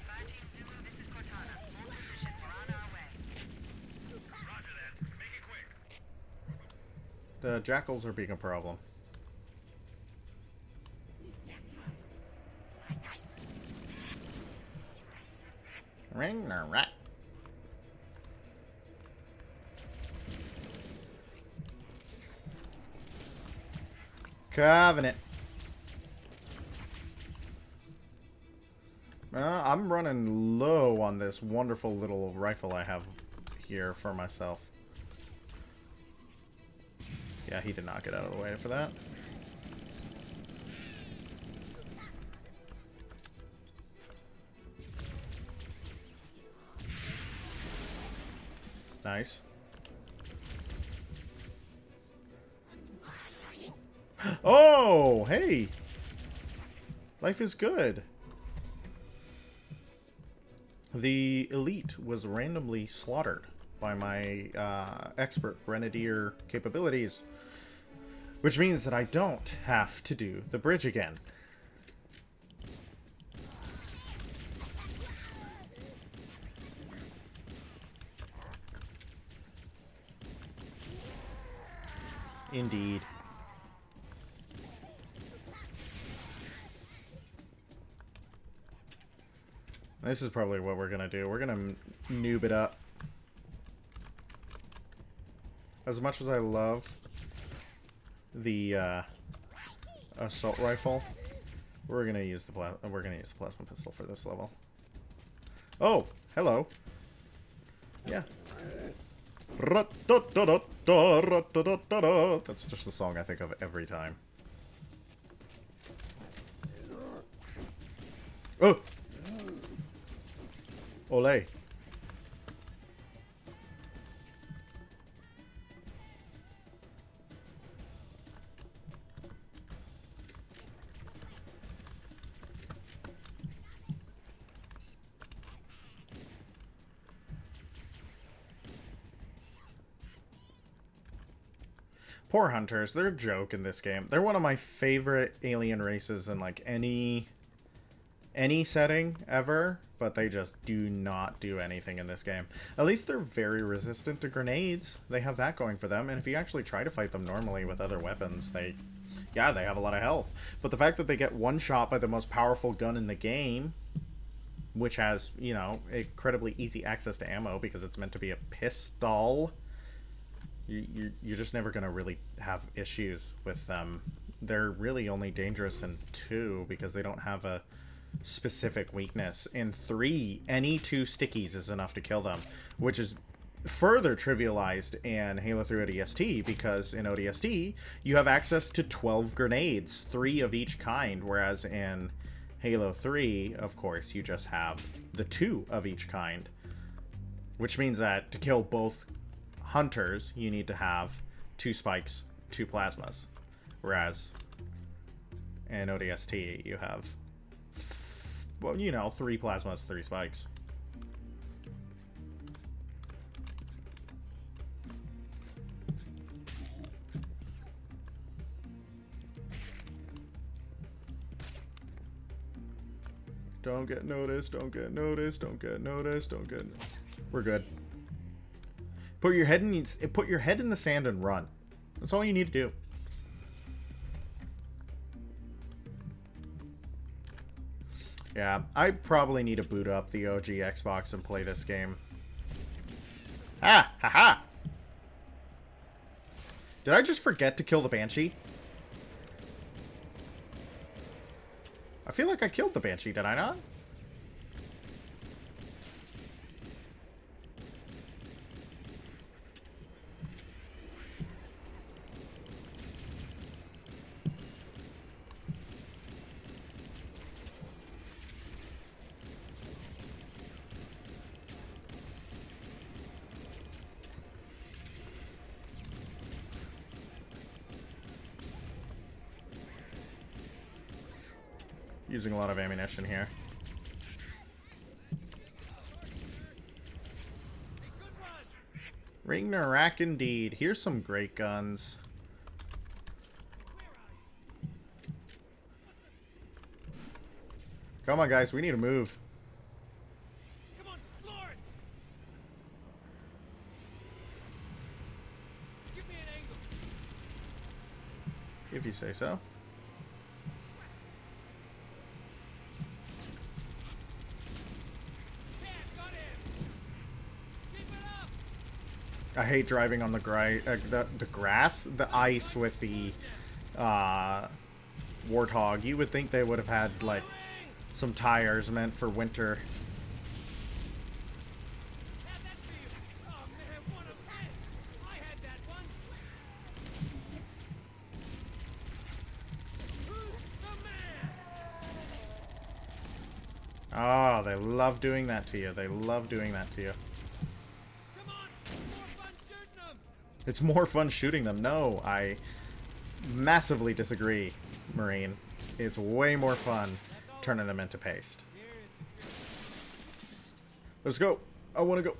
Fire Team Zulu, this is Cortana. Hold position. We're on our way. Roger that. Make it quick. The jackals are being a problem. Ring the rat. Covenant. I'm running low on this wonderful little rifle I have here for myself. Yeah, he did not get out of the way for that. Nice. Oh, hey! Life is good. The elite was randomly slaughtered by my expert grenadier capabilities, which means that I don't have to do the bridge again. Indeed. This is probably what we're gonna do. We're gonna noob it up. As much as I love the assault rifle, we're gonna use the plasma pistol for this level. Oh, hello. Yeah. That's just the song I think of every time. Oh! Olé. Poor hunters. They're a joke in this game. They're one of my favorite alien races in like any setting ever, but they just do not do anything in this game. At least they're very resistant to grenades. They have that going for them, and if you actually try to fight them normally with other weapons, they have a lot of health. But the fact that they get one shot by the most powerful gun in the game, which has, you know, incredibly easy access to ammo because it's meant to be a pistol, you're just never going to really have issues with them. They're really only dangerous in 2 because they don't have a specific weakness. In 3, any 2 stickies is enough to kill them, which is further trivialized in Halo 3 ODST because in ODST you have access to 12 grenades, 3 of each kind, whereas in Halo 3, of course, you just have the 2 of each kind, which means that to kill both hunters you need to have 2 spikes, 2 plasmas, whereas in ODST you have, well, you know, 3 plasmas, 3 spikes. Don't get noticed, don't get noticed, don't get noticed, don't get... We're good. Put your head in the sand and run. That's all you need to do. Yeah, I probably need to boot up the OG Xbox and play this game. Ah! Haha! Did I just forget to kill the Banshee? I feel like I killed the Banshee, did I not? Using a lot of ammunition here. Ring the rack indeed. Here's some great guns. Come on, guys. We need to move. Come on, floor it. Give me an angle. If you say so. I hate driving on the grass, the ice with the Warthog. You would think they would have had like some tires meant for winter. Oh, they love doing that to you. They love doing that to you. It's more fun shooting them. No, I massively disagree, Marine. It's way more fun turning them into paste. Let's go. I want to go.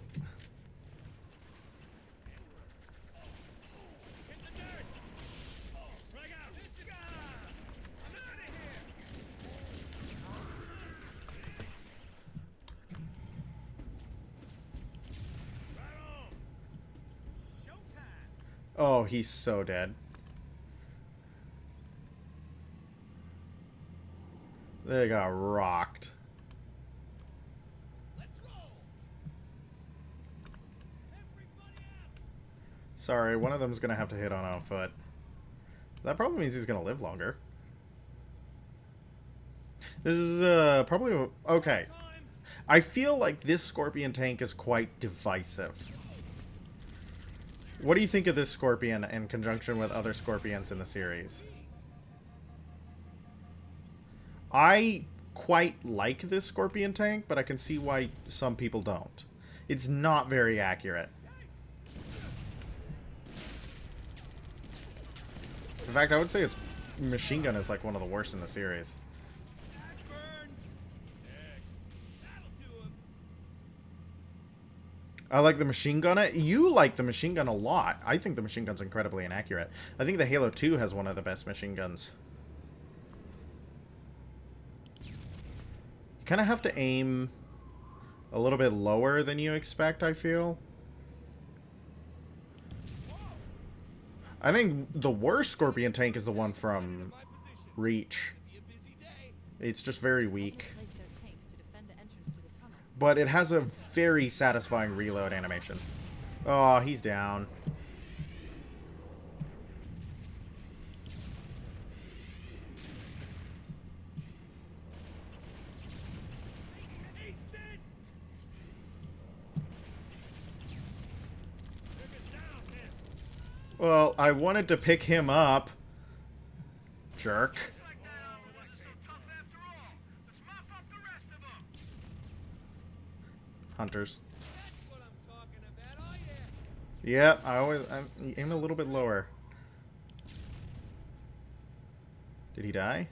Oh, he's so dead. They got rocked. Sorry, one of them's gonna have to hit on foot. That probably means he's gonna live longer. This is probably okay. I feel like this Scorpion tank is quite divisive. What do you think of this Scorpion in conjunction with other Scorpions in the series? I quite like this Scorpion tank, but I can see why some people don't. It's not very accurate. In fact, I would say its machine gun is like one of the worst in the series. I like the machine gun. You like the machine gun a lot. I think the machine gun's incredibly inaccurate. I think the Halo 2 has one of the best machine guns. You kind of have to aim a little bit lower than you expect, I feel. I think the worst Scorpion tank is the one from Reach. It's just very weak. Place their tanks to defend the entrance to the tunnel. But it has a very satisfying reload animation. Oh, he's down. Eat this! Took it down, man. Well, I wanted to pick him up. Jerk. Like that armor wasn't so tough after all. Let's mop up the rest of them. Hunters. That's what I'm talking about. Oh, yeah. Yeah, I'm aiming a little bit lower. Did he die?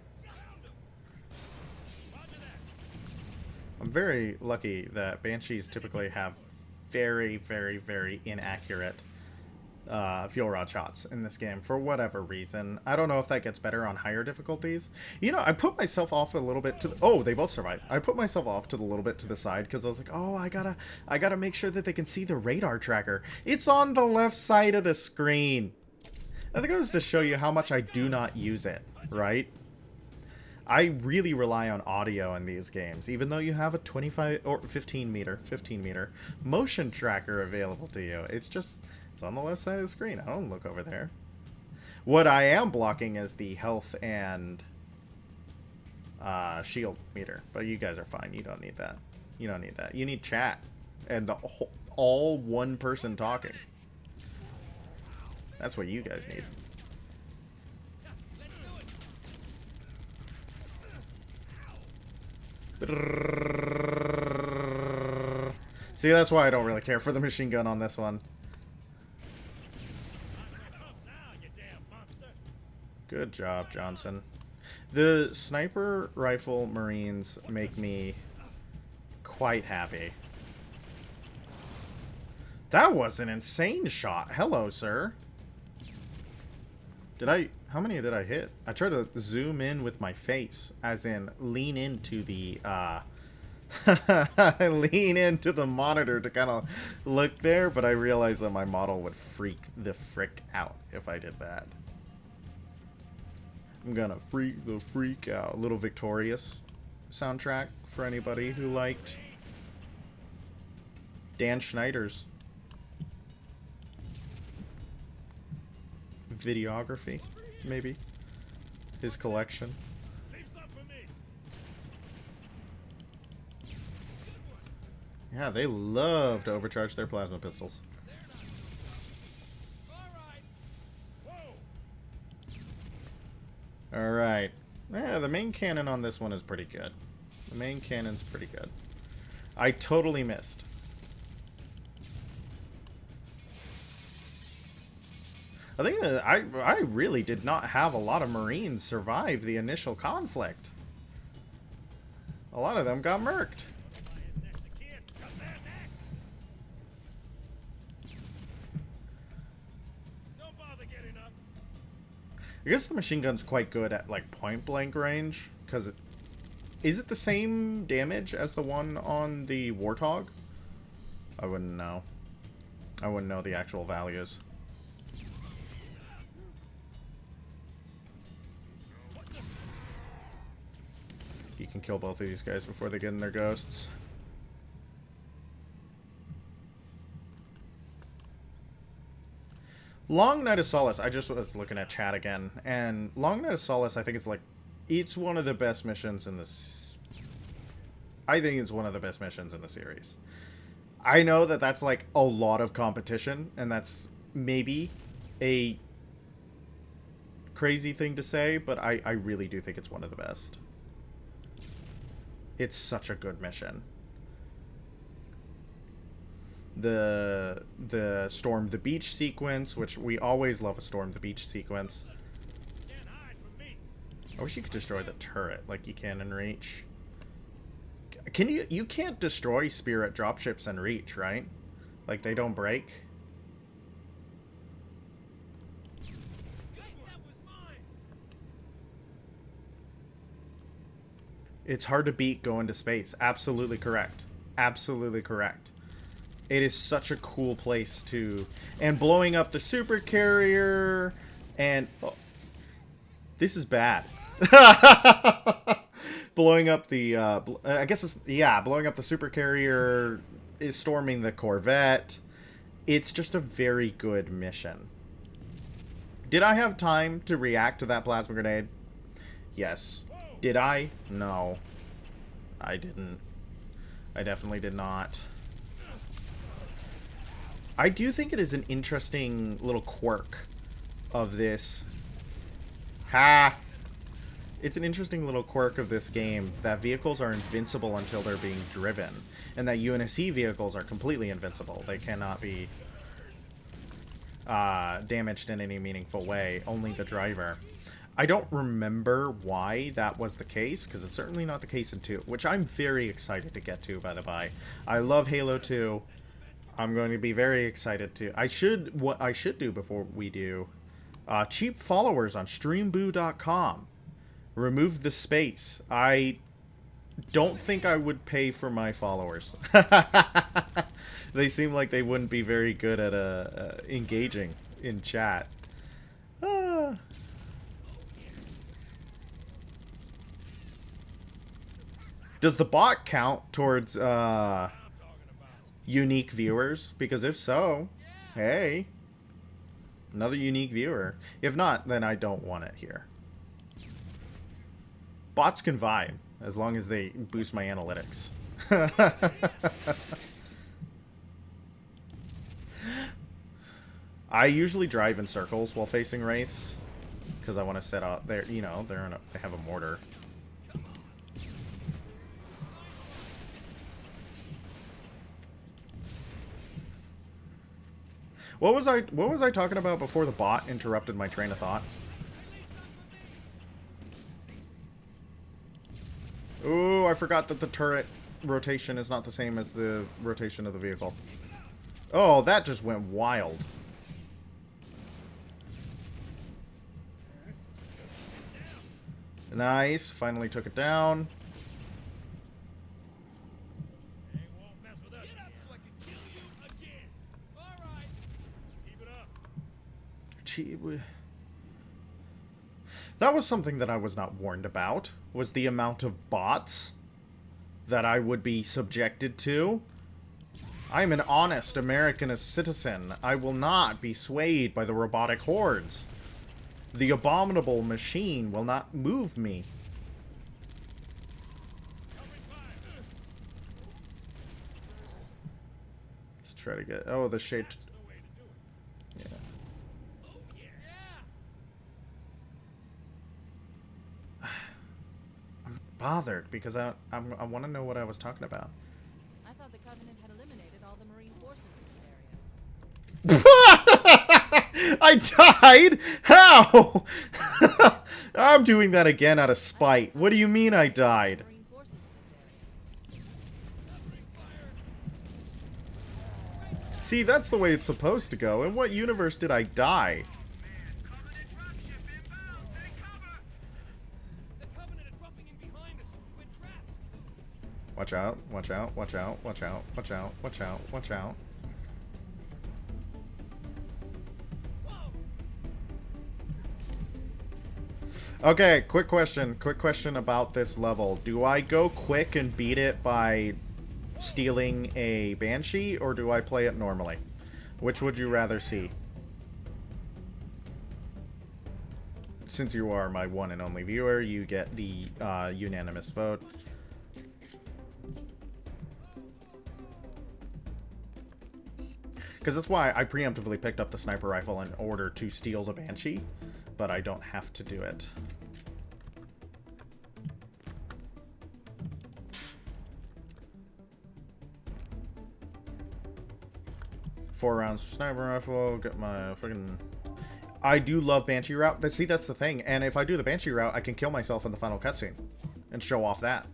Roger that. I'm very lucky that Banshees typically have very, very, very inaccurate fuel rod shots in this game for whatever reason. I don't know if that gets better on higher difficulties. You know, I put myself off a little bit to the... Oh, they both survived. I put myself off to the little bit to the side because I was like, oh, I gotta make sure that they can see the radar tracker. It's on the left side of the screen. I think it was to show you how much I do not use it, right? I really rely on audio in these games, even though you have a 25 or 15 meter motion tracker available to you. It's just, it's on the left side of the screen. I don't look over there. What I am blocking is the health and shield meter, but you guys are fine. You don't need that. You don't need that. You need chat and the whole, all one person talking. That's what you guys need. See, that's why I don't really care for the machine gun on this one. Good job, Johnson. The sniper rifle Marines make me quite happy. That was an insane shot. Hello, sir. How many did I hit? I tried to zoom in with my face, as in lean into the, lean into the monitor to kind of look there, but I realized that my model would freak the frick out if I did that. I'm gonna freak the freak out. Little Victorious soundtrack for anybody who liked Dan Schneider's videography, maybe his collection. Yeah, they love to overcharge their plasma pistols. Alright. Yeah, the main cannon on this one is pretty good. The main cannon's pretty good. I totally missed. I think that I really did not have a lot of Marines survive the initial conflict. A lot of them got murked. I guess the machine gun's quite good at like point blank range, because is it the same damage as the one on the Warthog? I wouldn't know. I wouldn't know the actual values. You can kill both of these guys before they get in their ghosts. Long Night of Solace, I just was looking at chat again, and Long Night of Solace, I think it's like, it's one of the best missions in this. I think it's one of the best missions in the series. I know that that's like a lot of competition, and that's maybe a crazy thing to say, but I really do think it's one of the best. It's such a good mission. The Storm the Beach sequence, which we always love a Storm the Beach sequence. I wish you could destroy the turret like you can in Reach. Can you can't destroy Spirit dropships in Reach, right? Like, they don't break. That was mine. It's hard to beat going to space. Absolutely correct. Absolutely correct. It is such a cool place to... And blowing up the super carrier... And... Oh, this is bad. Blowing up the... I guess it's... Yeah, blowing up the super carrier... Is storming the Corvette. It's just a very good mission. Did I have time to react to that plasma grenade? Yes. Did I? No. I didn't. I definitely did not. I do think it is an interesting little quirk of this. Ha! It's an interesting little quirk of this game that vehicles are invincible until they're being driven. And that UNSC vehicles are completely invincible. They cannot be damaged in any meaningful way. Only the driver. I don't remember why that was the case, because it's certainly not the case in 2, which I'm very excited to get to, by the by. I love Halo 2. I'm going to be very excited to... What I should do before we do... cheap followers on streamboo.com. Remove the space. I don't think I would pay for my followers. They seem like they wouldn't be very good at engaging in chat. Does the bot count towards unique viewers? Because if so, hey, another unique viewer. If not, then I don't want it here. Bots can vibe, as long as they boost my analytics. I usually drive in circles while facing wraiths, because I want to set up there. You know, they have a mortar. What was I talking about before the bot interrupted my train of thought? Ooh, I forgot that the turret rotation is not the same as the rotation of the vehicle. Oh, that just went wild. Nice. Finally took it down. They won't mess with us. Get up so I can kill you again. All right. Keep it up. That was something that I was not warned about, was the amount of bots that I would be subjected to. I am an honest American citizen. I will not be swayed by the robotic hordes. The abominable machine will not move me. Let's try to get... Oh, the shade... Yeah. I'm bothered because I want to know what I was talking about. I thought the Covenant had eliminated all the Marine forces in this area. I died? How? I'm doing that again out of spite. What do you mean I died? Marine forces in this area. See, that's the way it's supposed to go. In what universe did I die? Covenant dropship inbound. Take cover. The Covenant is dropping in behind us. We're trapped. Watch out, watch out, watch out, watch out, watch out, watch out, watch out. Okay, quick question about this level. Do I go quick and beat it by stealing a Banshee, or do I play it normally? Which would you rather see? Since you are my one and only viewer, you get the unanimous vote. Because that's why I preemptively picked up the sniper rifle in order to steal the Banshee, but I don't have to do it. Four rounds for sniper rifle, get my freaking... I do love Banshee route. See, that's the thing. And if I do the Banshee route, I can kill myself in the final cutscene and show off that.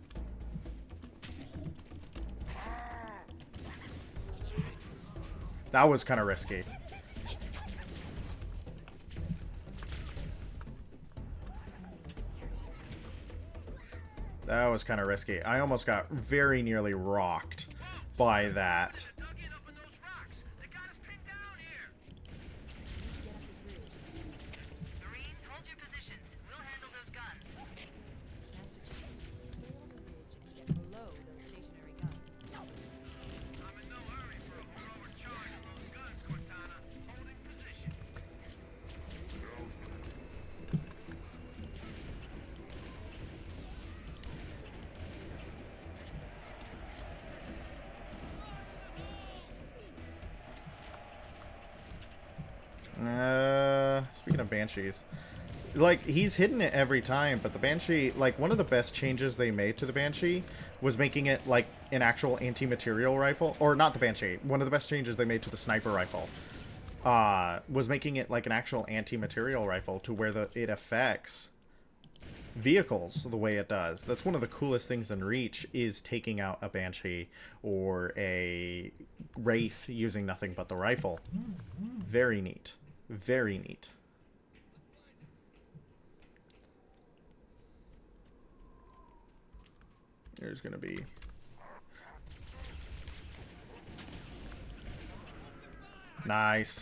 That was kind of risky. That was kind of risky. I almost got very nearly rocked by that. Dug in up in those rocks. They got us pinned down here. Get up this ridge. Marines, hold your positions. We'll handle those guns. Master Chief, scale the ridge and get below those stationary guns. I'm in no hurry for a heroic charge of those guns, Cortana. Holding position. Speaking of Banshees, like, he's hidden it every time, but the Banshee, like, one of the best changes they made to the Banshee was making it, like, an actual anti-material rifle. Or, not the Banshee. One of the best changes they made to the sniper rifle was making it, like, an actual anti-material rifle to where it affects vehicles the way it does. That's one of the coolest things in Reach, is taking out a Banshee or a Wraith using nothing but the rifle. Very neat. Very neat. There's gonna be... Nice.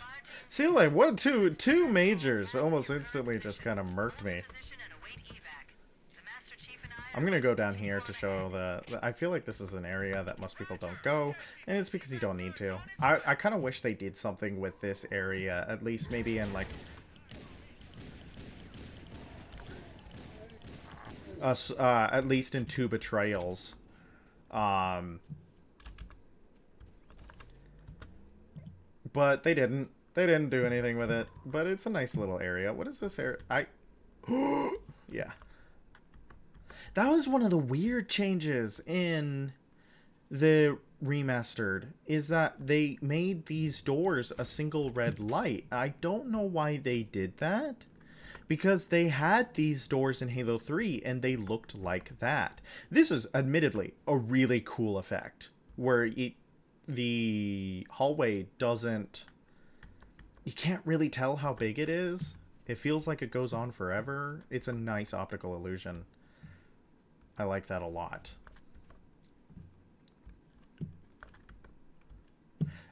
See, like, what, two majors almost instantly just kind of murked me. Position and await evac. The Master Chief and I I'm gonna go down here to show I feel like this is an area that most people don't go, and it's because you don't need to. I kind of wish they did something with this area, at least maybe in, like... at least in 2 betrayals. But they didn't. They didn't do anything with it. But it's a nice little area. What is this area? Yeah. That was one of the weird changes in the remastered, is that they made these doors a single red light. I don't know why they did that, because they had these doors in Halo 3 and they looked like that. This is admittedly a really cool effect where the hallway doesn't... You can't really tell how big it is. It feels like it goes on forever. It's a nice optical illusion. I like that a lot.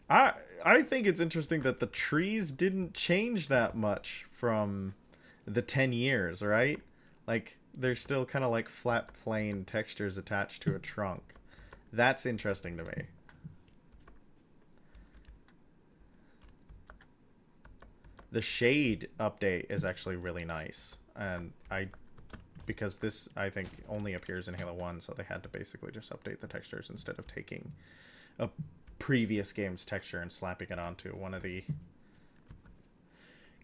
I think it's interesting that the trees didn't change that much from the 10 years, right? Like, they're still kind of like flat plane textures attached to a trunk. That's interesting to me. The shade update is actually really nice, and because this, I think, only appears in Halo 1, so they had to basically just update the textures instead of taking a previous game's texture and slapping it onto one of the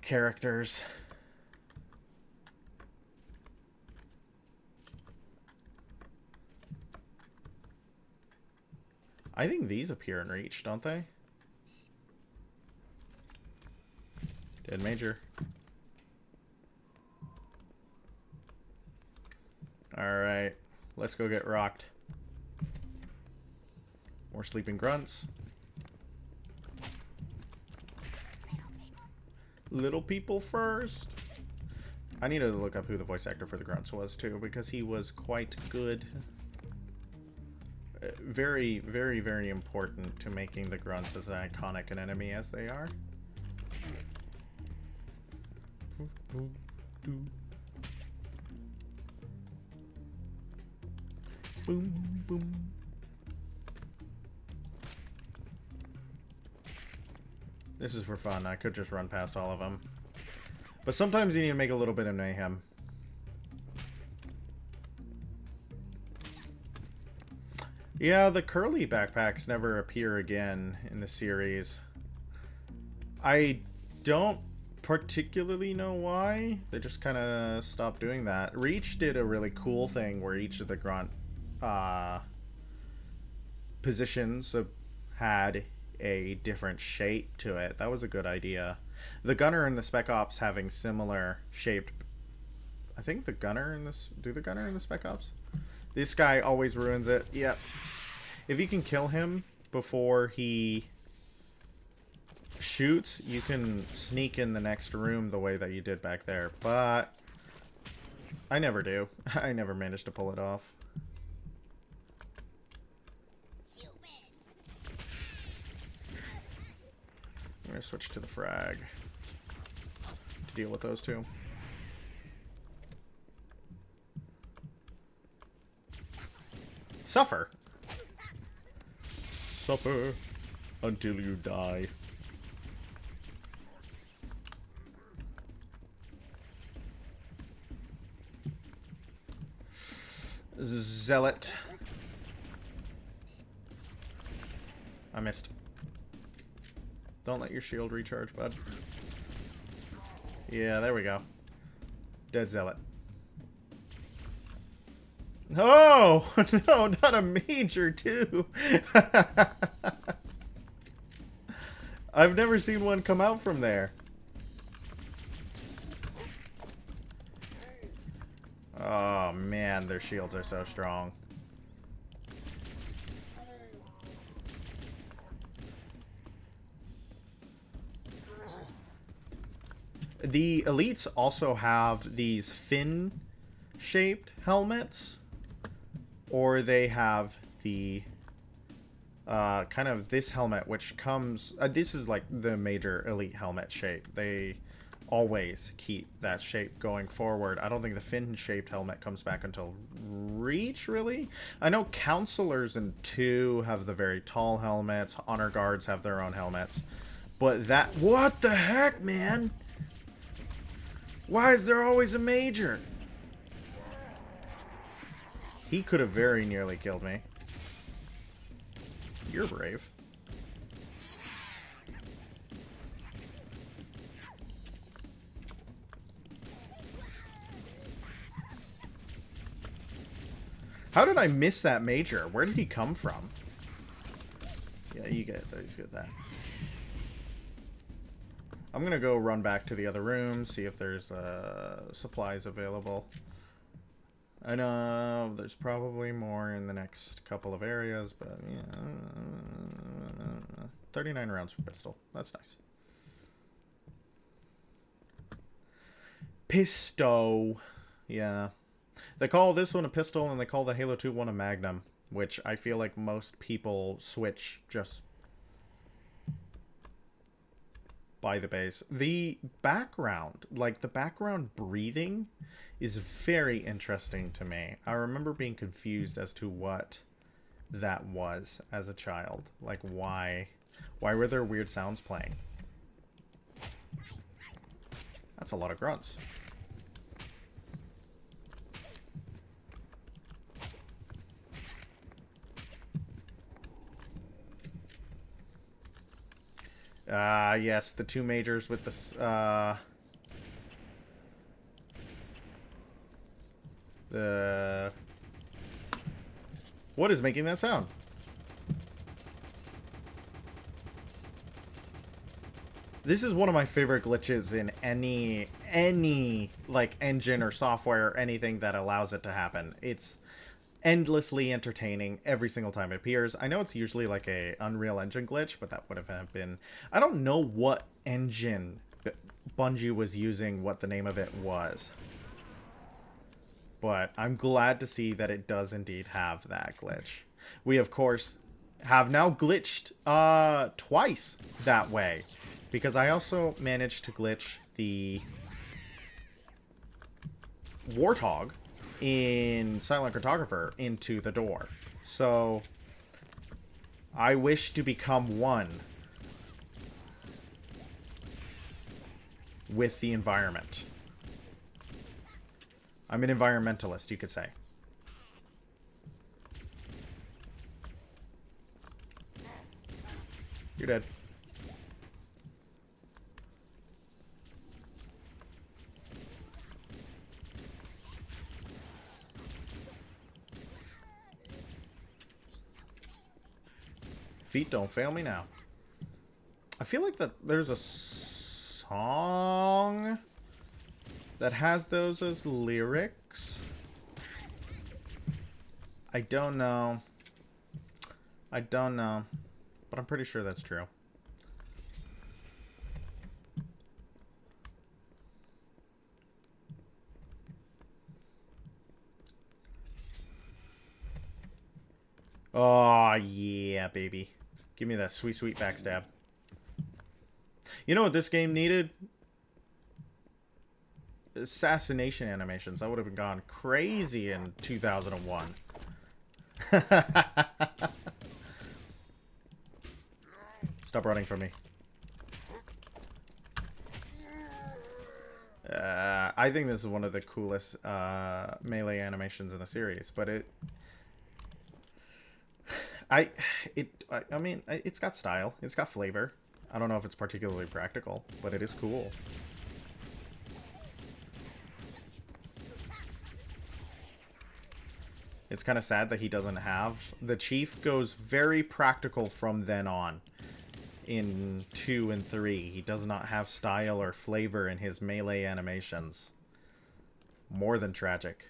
characters. I think these appear in Reach, don't they? Dead Major. Alright, let's go get rocked. More sleeping grunts. Little people first. I need to look up who the voice actor for the grunts was too, because he was quite good. Very, very, very important to making the grunts as iconic an enemy as they are. Boom, boom. This is for fun. I could just run past all of them. But sometimes you need to make a little bit of mayhem. Yeah, the curly backpacks never appear again in the series. I don't particularly know why. They just kind of stopped doing that. Reach did a really cool thing where each of the grunt positions had a different shape to it. That was a good idea. The gunner and the Spec Ops having similar shaped... I think the gunner in this... Do the gunner in the Spec Ops? This guy always ruins it. Yep. If you can kill him before he shoots, you can sneak in the next room the way that you did back there, but I never do. I never managed to pull it off. I'm gonna switch to the frag to deal with those two. Suffer. Suffer until you die. Zealot. I missed. Don't let your shield recharge, bud. Yeah, there we go. Dead Zealot. Oh! No, not a major, too! I've never seen one come out from there. Oh, man, their shields are so strong. The elites also have these fin-shaped helmets, or they have the kind of this helmet, which comes... this is like the major elite helmet shape. They always keep that shape going forward. I don't think the fin-shaped helmet comes back until Reach, really? I know Counselors in 2 have the very tall helmets. Honor Guards have their own helmets. But that... What the heck, man? Why is there always a major? He could have very nearly killed me. You're brave. How did I miss that major? Where did he come from? Yeah, you get that. I'm gonna go run back to the other room, see if there's supplies available. I know there's probably more in the next couple of areas, but yeah. 39 rounds per pistol. That's nice. Pisto. Yeah. They call this one a pistol, and they call the Halo 2 one a Magnum, which I feel like most people switch just by the base. The background, like the background breathing, is very interesting to me. I remember being confused as to what that was as a child. Like, why were there weird sounds playing? That's a lot of grunts. Yes, the 2 majors with the... What is making that sound? This is one of my favorite glitches in any like engine or software or anything that allows it to happen. It's endlessly entertaining every single time it appears. I know it's usually like a Unreal Engine glitch, but that would have been... I don't know what engine Bungie was using, what the name of it was. But I'm glad to see that it does indeed have that glitch. We, of course, have now glitched twice that way. Because I also managed to glitch the Warthog in Silent Cartographer into the door. So I wish to become one with the environment. I'm an environmentalist, you could say. You're dead. Feet don't fail me now. I feel like that there's a song that has those as lyrics. I don't know. But I'm pretty sure that's true. Oh, yeah, baby. Give me that sweet, sweet backstab. You know what this game needed? Assassination animations. I would have gone crazy in 2001. Stop running from me. I think this is one of the coolest melee animations in the series, but I mean, it's got style. It's got flavor. I don't know if it's particularly practical, but it is cool. It's kind of sad that he doesn't have... The Chief goes very practical from then on. In 2 and 3, he does not have style or flavor in his melee animations. More than tragic.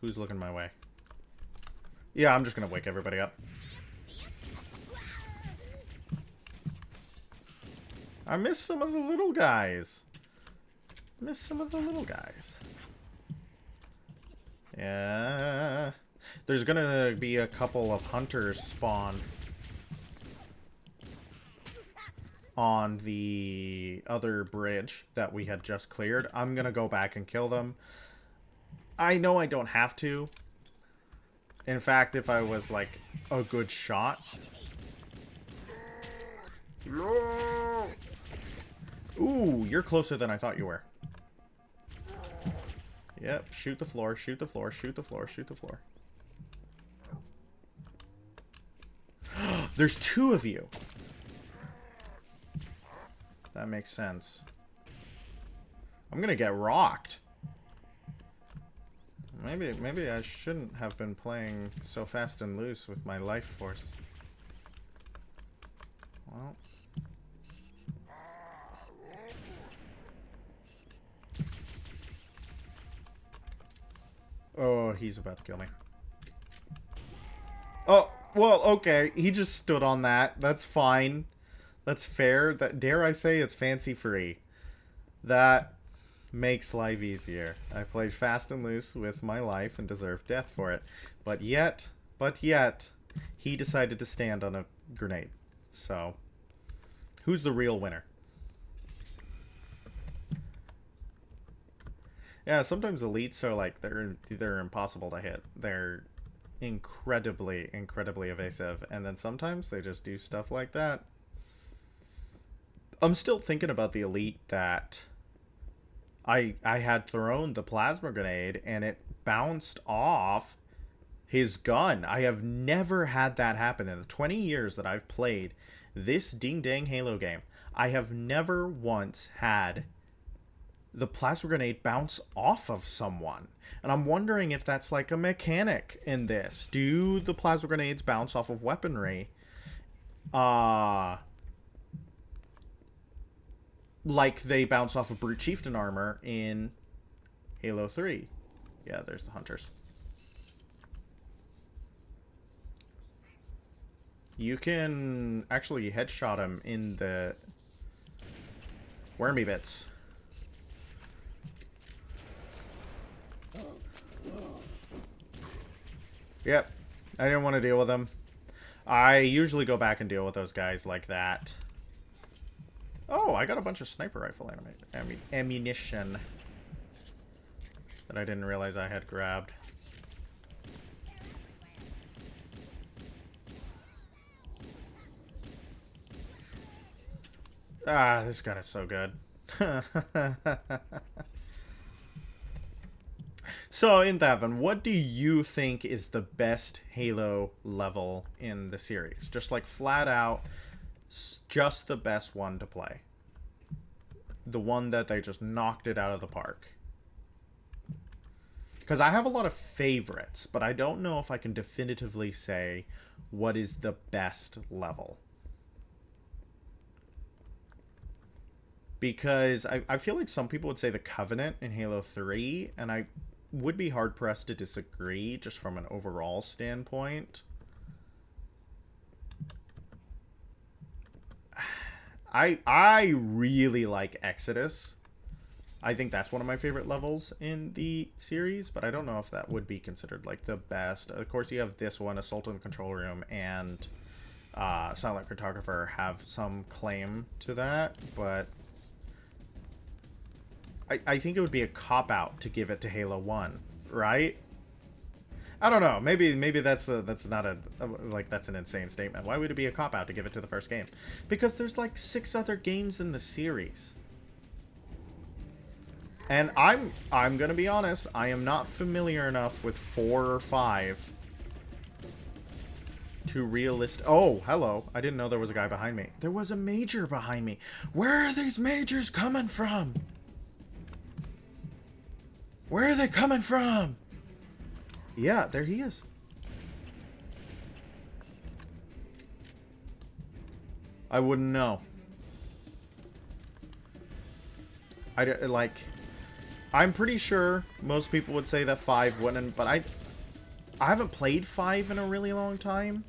Who's looking my way? Yeah, I'm just gonna wake everybody up. I miss some of the little guys. Miss some of the little guys. Yeah. There's gonna be a couple of hunters spawned on the other bridge that we had just cleared. I'm gonna go back and kill them. I know I don't have to. In fact, if I was, like, a good shot... No! Ooh, you're closer than I thought you were. Yep, shoot the floor, shoot the floor, shoot the floor, shoot the floor. There's 2 of you! That makes sense. I'm gonna get rocked. Maybe I shouldn't have been playing so fast and loose with my life force. Well. Oh, he's about to kill me. Oh, well, okay. He just stood on that. That's fine. That's fair. That, dare I say, it's fancy free. That makes life easier. I played fast and loose with my life and deserve death for it. But yet, he decided to stand on a grenade. So, who's the real winner? Yeah, sometimes elites are like, they're impossible to hit. They're incredibly, incredibly evasive. And then sometimes they just do stuff like that. I'm still thinking about the elite that I had thrown the plasma grenade and it bounced off his gun. I have never had that happen in the 20 years that I've played this ding-dang Halo game. I have never once had the plasma grenade bounce off of someone. And I'm wondering if that's like a mechanic in this. Do the plasma grenades bounce off of weaponry? Like they bounce off of Brute Chieftain armor in Halo 3. Yeah, there's the hunters. You can actually headshot him in the wormy bits. Yep. I didn't want to deal with them. I usually go back and deal with those guys like that. Oh, I got a bunch of sniper rifle ammunition that I didn't realize I had grabbed. Ah, this gun is so good. So, in Thavin, what do you think is the best Halo level in the series? Just like flat out, just the best one to play. The one that they just knocked it out of the park. Because I have a lot of favorites, but I don't know if I can definitively say what is the best level. Because I feel like some people would say the Covenant in Halo 3, and I would be hard pressed to disagree just from an overall standpoint. I really like Exodus. I think that's one of my favorite levels in the series, but I don't know if that would be considered like the best. Of course, you have this one, Assault on the Control Room, and Silent Cartographer have some claim to that, but I think it would be a cop-out to give it to Halo 1, right? I don't know. Maybe that's not that's an insane statement. Why would it be a cop-out to give it to the first game? Because there's like 6 other games in the series. And I'm going to be honest, I am not familiar enough with 4 or 5 to Oh, hello. I didn't know there was a guy behind me. There was a major behind me. Where are these majors coming from? Where are they coming from? Yeah, there he is. I wouldn't know. I'm pretty sure most people would say that 5 wouldn't, but I haven't played 5 in a really long time.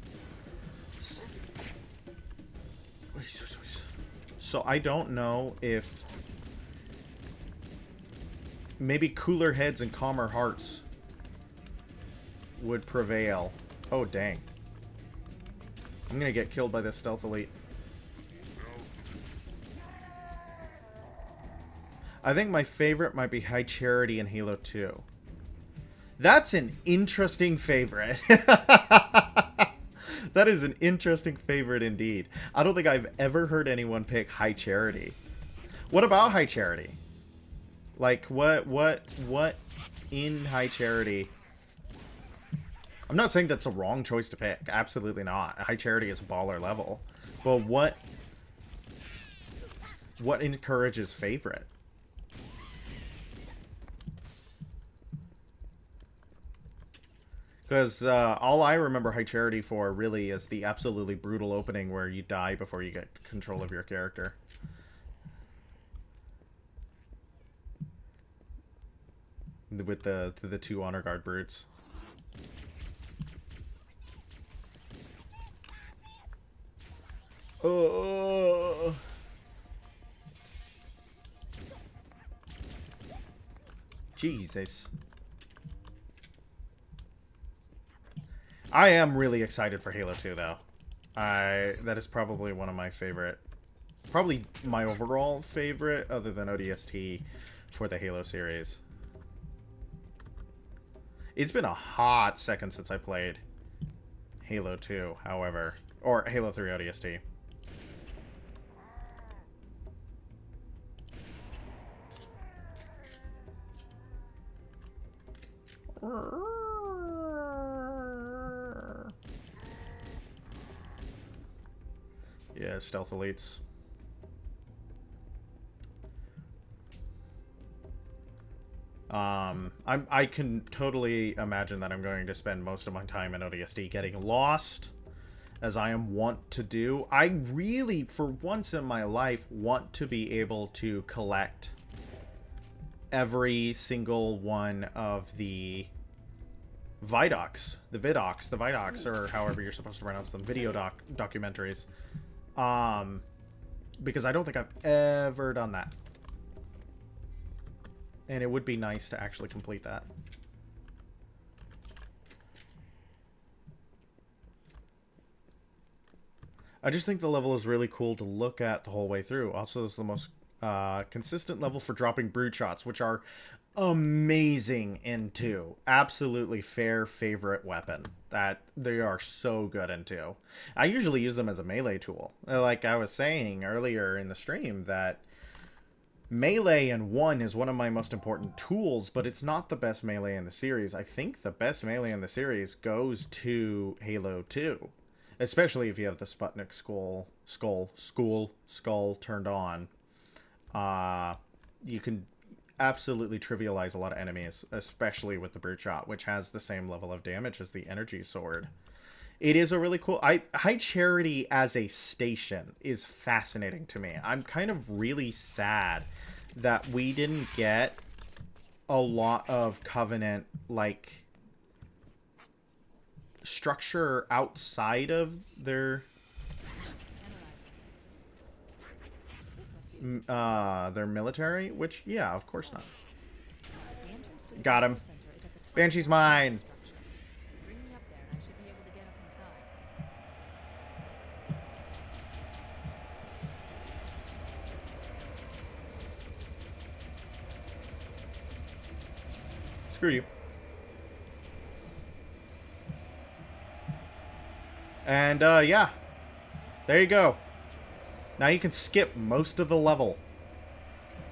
So I don't know if maybe cooler heads and calmer hearts would prevail. Oh, dang. I'm gonna get killed by this stealth elite. I think my favorite might be High Charity in Halo 2. That's an interesting favorite. That is an interesting favorite indeed. I don't think I've ever heard anyone pick High Charity. What about High Charity? Like, what in High Charity? I'm not saying that's a wrong choice to pick. Absolutely not. High Charity is baller level. But what encourages favorite? Because all I remember High Charity for really is the absolutely brutal opening where you die before you get control of your character. With the 2 honor guard brutes. Oh. Jesus. I am really excited for Halo 2 though. That is probably one of my favorite, probably my overall favorite other than ODST for the Halo series. It's been a hot second since I played Halo 2, however, or Halo 3 ODST. Yeah, stealth elites. I can totally imagine that I'm going to spend most of my time in ODST getting lost, as I am wont to do. I really, for once in my life, want to be able to collect every single one of the Vidocs, or however you're supposed to pronounce them, documentaries. Because I don't think I've ever done that. And it would be nice to actually complete that. I just think the level is really cool to look at the whole way through. Also, it's the most consistent level for dropping brute shots, which are amazing in 2. Absolutely fair favorite weapon that they are so good in 2. I usually use them as a melee tool. Like I was saying earlier in the stream, that melee in 1 is one of my most important tools, but it's not the best melee in the series. I think the best melee in the series goes to Halo 2. Especially if you have the Sputnik skull turned on. You can absolutely trivialize a lot of enemies, especially with the brute shot, which has the same level of damage as the energy sword. It is a really cool... High Charity as a station is fascinating to me. I'm kind of really sad that we didn't get a lot of Covenant, like, structure outside of their This must be their military, which, yeah, of course not. the entrance to the Got him. control center is at the top Banshee's of the mine. structure. Bring me up there and I should be able to get us inside. Screw you. And, yeah. There you go. Now you can skip most of the level.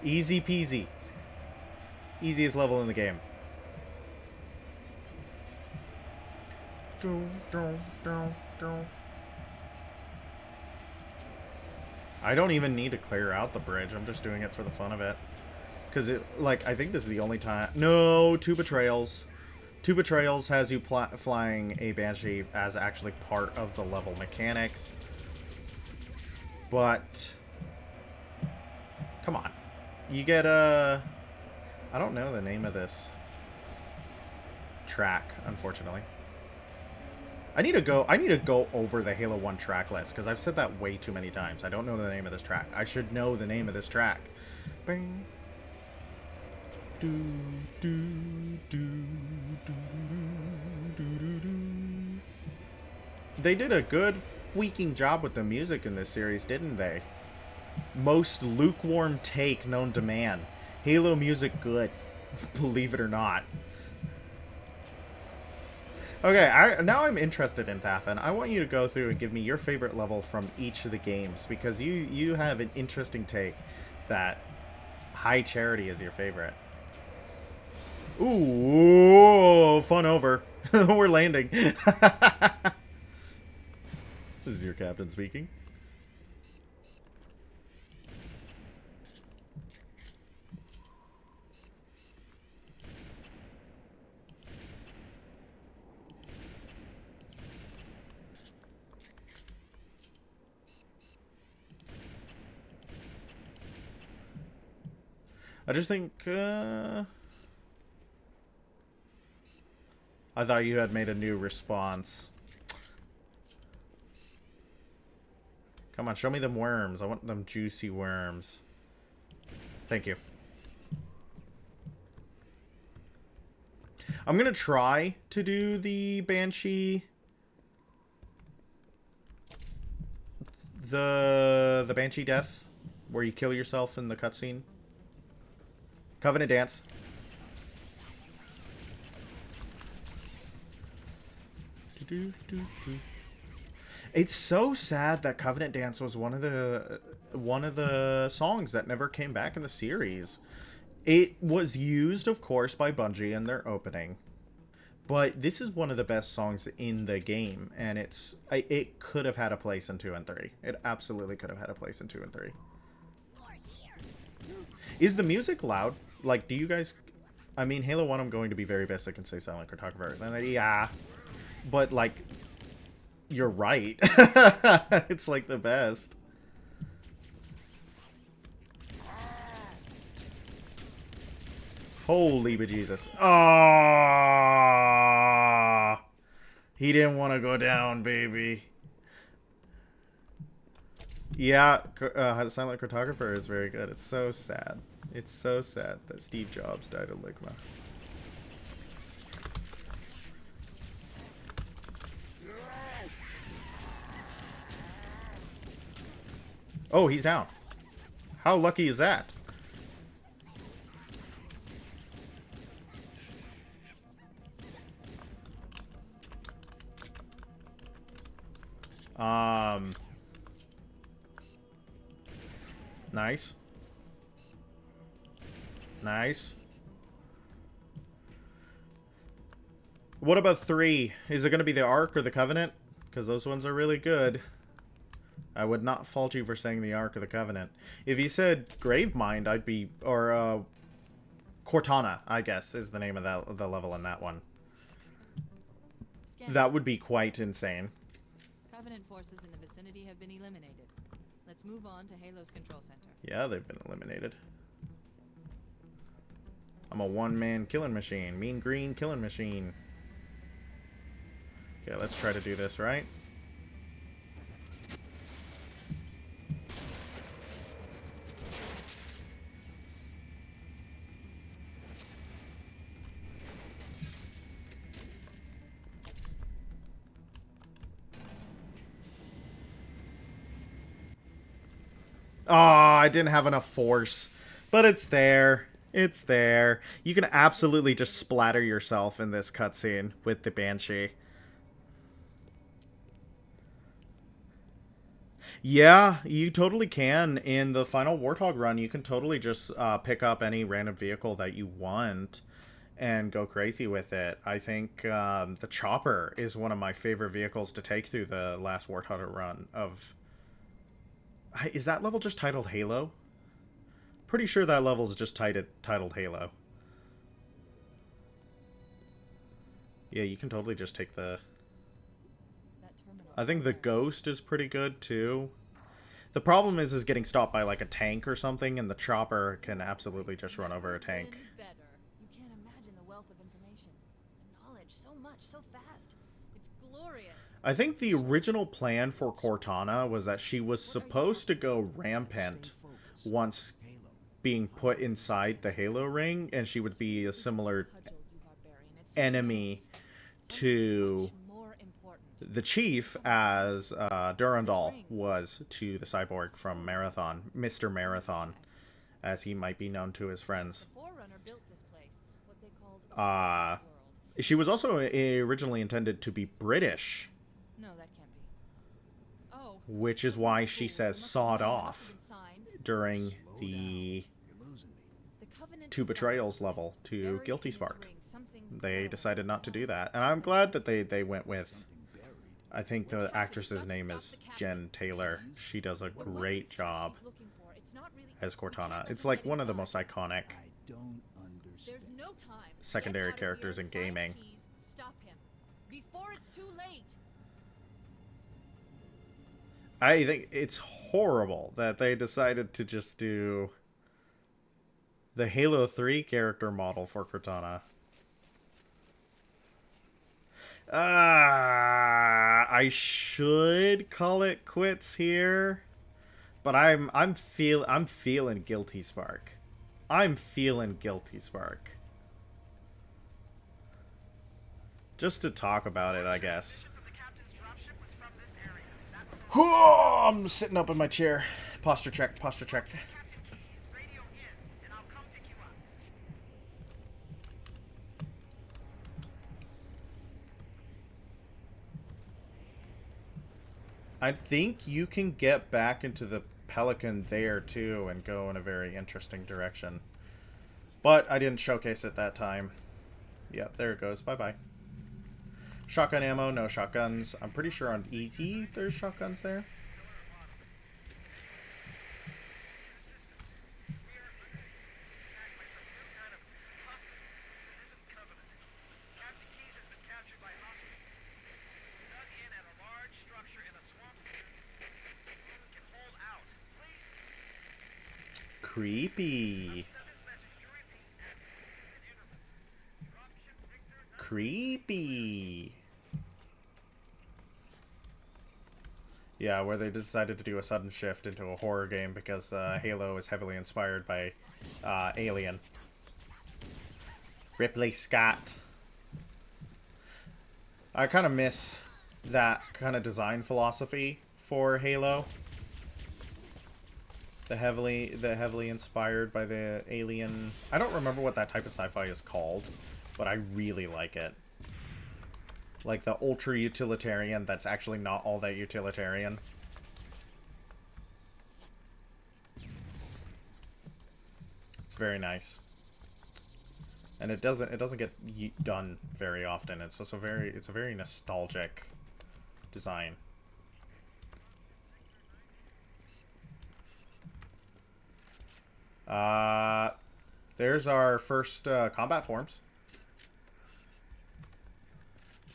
Easy peasy. Easiest level in the game. I don't even need to clear out the bridge. I'm just doing it for the fun of it. Because, like, I think this is the only time... No, two betrayals. Two betrayals has you flying a Banshee as actually part of the level mechanics. But... Come on. You get a... I don't know the name of this track, unfortunately. I need to go over the Halo 1 track list, because I've said that way too many times. I don't know the name of this track. I should know the name of this track. Bing. Do, do, do, do, do, do, do. They did a good freaking job with the music in this series, didn't they? Most lukewarm take known to man. Halo music good. Believe it or not. Okay, now I'm interested in Thafin. I want you to go through and give me your favorite level from each of the games, because you have an interesting take that High Charity is your favorite. Ooh, fun over. We're landing. This is your captain speaking. I just think, I thought you had made a new response. Come on, show me them worms. I want them juicy worms. Thank you. I'm gonna try to do the Banshee... The Banshee death, where you kill yourself in the cutscene. Covenant dance. It's so sad that Covenant Dance was one of the songs that never came back in the series. It was used, of course, by Bungie in their opening, but this is one of the best songs in the game, and it could have had a place in 2 and 3. It absolutely could have had a place in 2 and 3. Is the music loud? Like, do you guys... I mean, Halo 1, I'm going to be very basic and say Silent Cartographer. Then, yeah. But, like, you're right. It's, like, the best. Holy bejesus. Ah! He didn't want to go down, baby. Yeah, Silent Cartographer is very good. It's so sad. It's so sad that Steve Jobs died of Ligma. Oh, he's down. How lucky is that? Nice. Nice. What about 3? Is it going to be the Ark or the Covenant? Because those ones are really good. I would not fault you for saying the Ark or the Covenant. If you said Gravemind, I'd be... Or, Cortana, I guess, is the name of the level in that one. Scan. That would be quite insane. Covenant forces in the vicinity have been eliminated. Let's move on to Halo's control center. Yeah, they've been eliminated. I'm a one-man killing machine. Mean green killing machine. Okay, let's try to do this right. Oh, I didn't have enough force. But it's there. It's there. You can absolutely just splatter yourself in this cutscene with the Banshee. Yeah, you totally can. In the final Warthog run, you can totally just pick up any random vehicle that you want and go crazy with it. I think the Chopper is one of my favorite vehicles to take through the last Warthog run of... Is that level just titled Halo? Pretty sure that level is just titled Halo. Yeah, you can totally just take the... I think the Ghost is pretty good, too. The problem is getting stopped by, like, a tank or something, and the Chopper can absolutely just run over a tank. You can't imagine the wealth of information. The knowledge, so much, so fast. It's glorious. I think the original plan for Cortana was that she was supposed to go rampant once being put inside the Halo ring, and she would be a similar enemy to the Chief as Durandal was to the cyborg from Marathon, Mr. Marathon, as he might be known to his friends. She was also originally intended to be British, No, that can't be. Oh, which is why she says sawed off during the Two Betrayals level to Guilty Spark. They decided not to do that, and I'm glad that they went with... I think the actress's name is Jen Taylor. She does a great job as Cortana. It's like one of the most iconic secondary characters in gaming. Stop him before it's too late. I think it's horrible that they decided to just do the Halo 3 character model for Cortana. I should call it quits here, but I'm feeling Guilty Spark. I'm feeling Guilty Spark. Just to talk about it, I guess. I'm sitting up in my chair. Posture check, posture check. I think you can get back into the Pelican there, too, and go in a very interesting direction. But I didn't showcase it that time. Yep, there it goes. Bye-bye. Shotgun ammo, no shotguns. I'm pretty sure on easy there's shotguns there. Creepy. Creepy. Yeah, where they decided to do a sudden shift into a horror game because Halo is heavily inspired by Alien. Ripley Scott. I kind of miss that kind of design philosophy for Halo. The heavily inspired by the Alien. I don't remember what that type of sci-fi is called, but I really like it. Like the ultra utilitarian that's actually not all that utilitarian. It's very nice. And it doesn't get done very often. It's also it's a very nostalgic design. There's our first combat forms.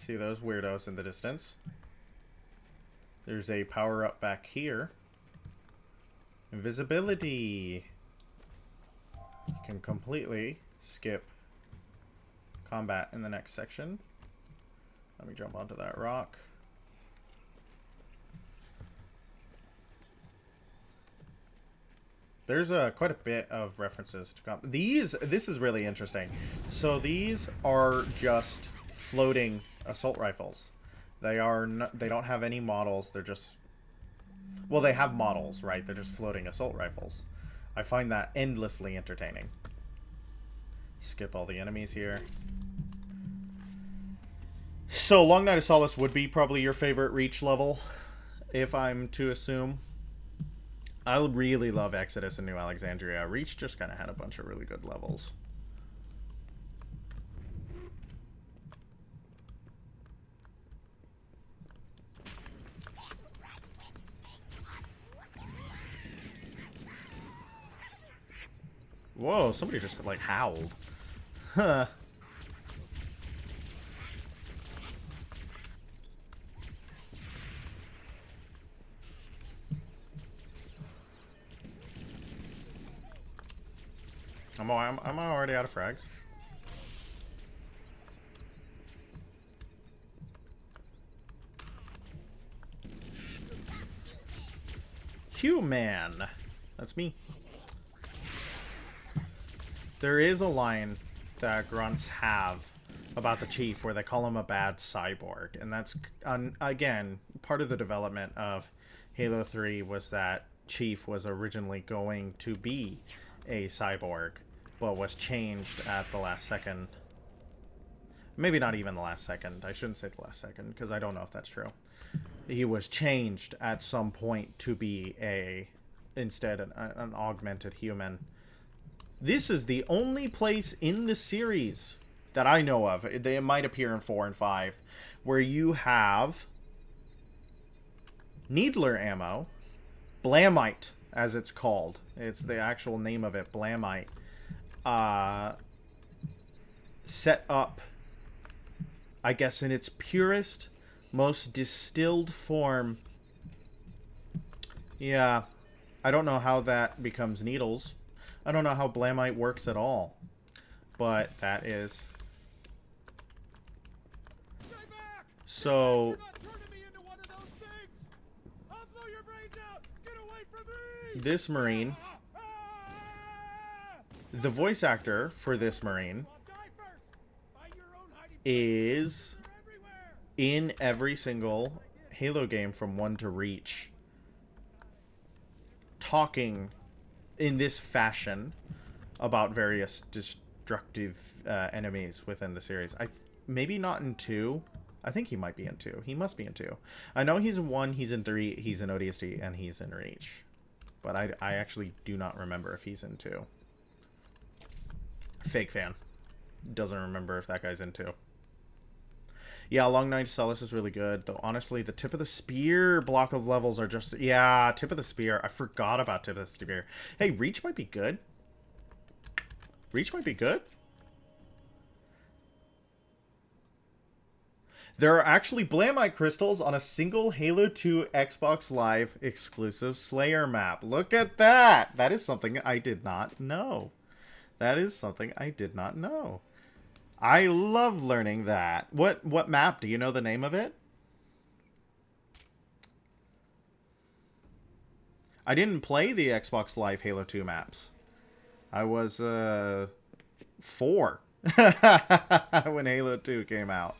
See those weirdos in the distance. There's a power-up back here. Invisibility. You can completely skip combat in the next section. Let me jump onto that rock. There's quite a bit of references to come. This is really interesting. So these are just floating assault rifles. They don't have any models. They're just, well, they have models, right? They're just floating assault rifles. I find that endlessly entertaining. Skip all the enemies here. So Long Night of Solace would be probably your favorite Reach level, if I'm to assume. I really love Exodus and New Alexandria. Reach just kind of had a bunch of really good levels. Whoa, somebody just like howled. Huh. I'm already out of frags. Human. That's me. There is a line that grunts have about the chief where they call him a bad cyborg, and that's again part of the development of Halo 3 was that Chief was originally going to be a cyborg, but was changed at the last second. Maybe not even the last second. I shouldn't say the last second, because I don't know if that's true. He was changed at some point to be instead an augmented human. This is the only place in the series that I know of, they might appear in 4 and 5, where you have Needler ammo, Blamite, as it's called. It's the actual name of it, Blamite. Set up, I guess, in its purest, most distilled form. Yeah, I don't know how that becomes needles. I don't know how Blamite works at all. But that is... So... This Marine... The voice actor for this Marine is in every single Halo game from 1 to Reach, talking in this fashion about various destructive enemies within the series. Maybe not in 2. I think he might be in 2. He must be in 2. I know he's in 1, he's in 3, he's in ODST, and he's in Reach. But I actually do not remember if he's in 2. Fake fan. Doesn't remember if that guy's in 2. Yeah, Long Night of Solace is really good. Though, honestly, the Tip of the Spear block of levels are just... Yeah, Tip of the Spear. I forgot about Tip of the Spear. Hey, Reach might be good. Reach might be good. There are actually Blamite crystals on a single Halo 2 Xbox Live exclusive Slayer map. Look at that! That is something I did not know. That is something I did not know. I love learning that. What map? Do you know the name of it? I didn't play the Xbox Live Halo 2 maps. I was 4 when Halo 2 came out.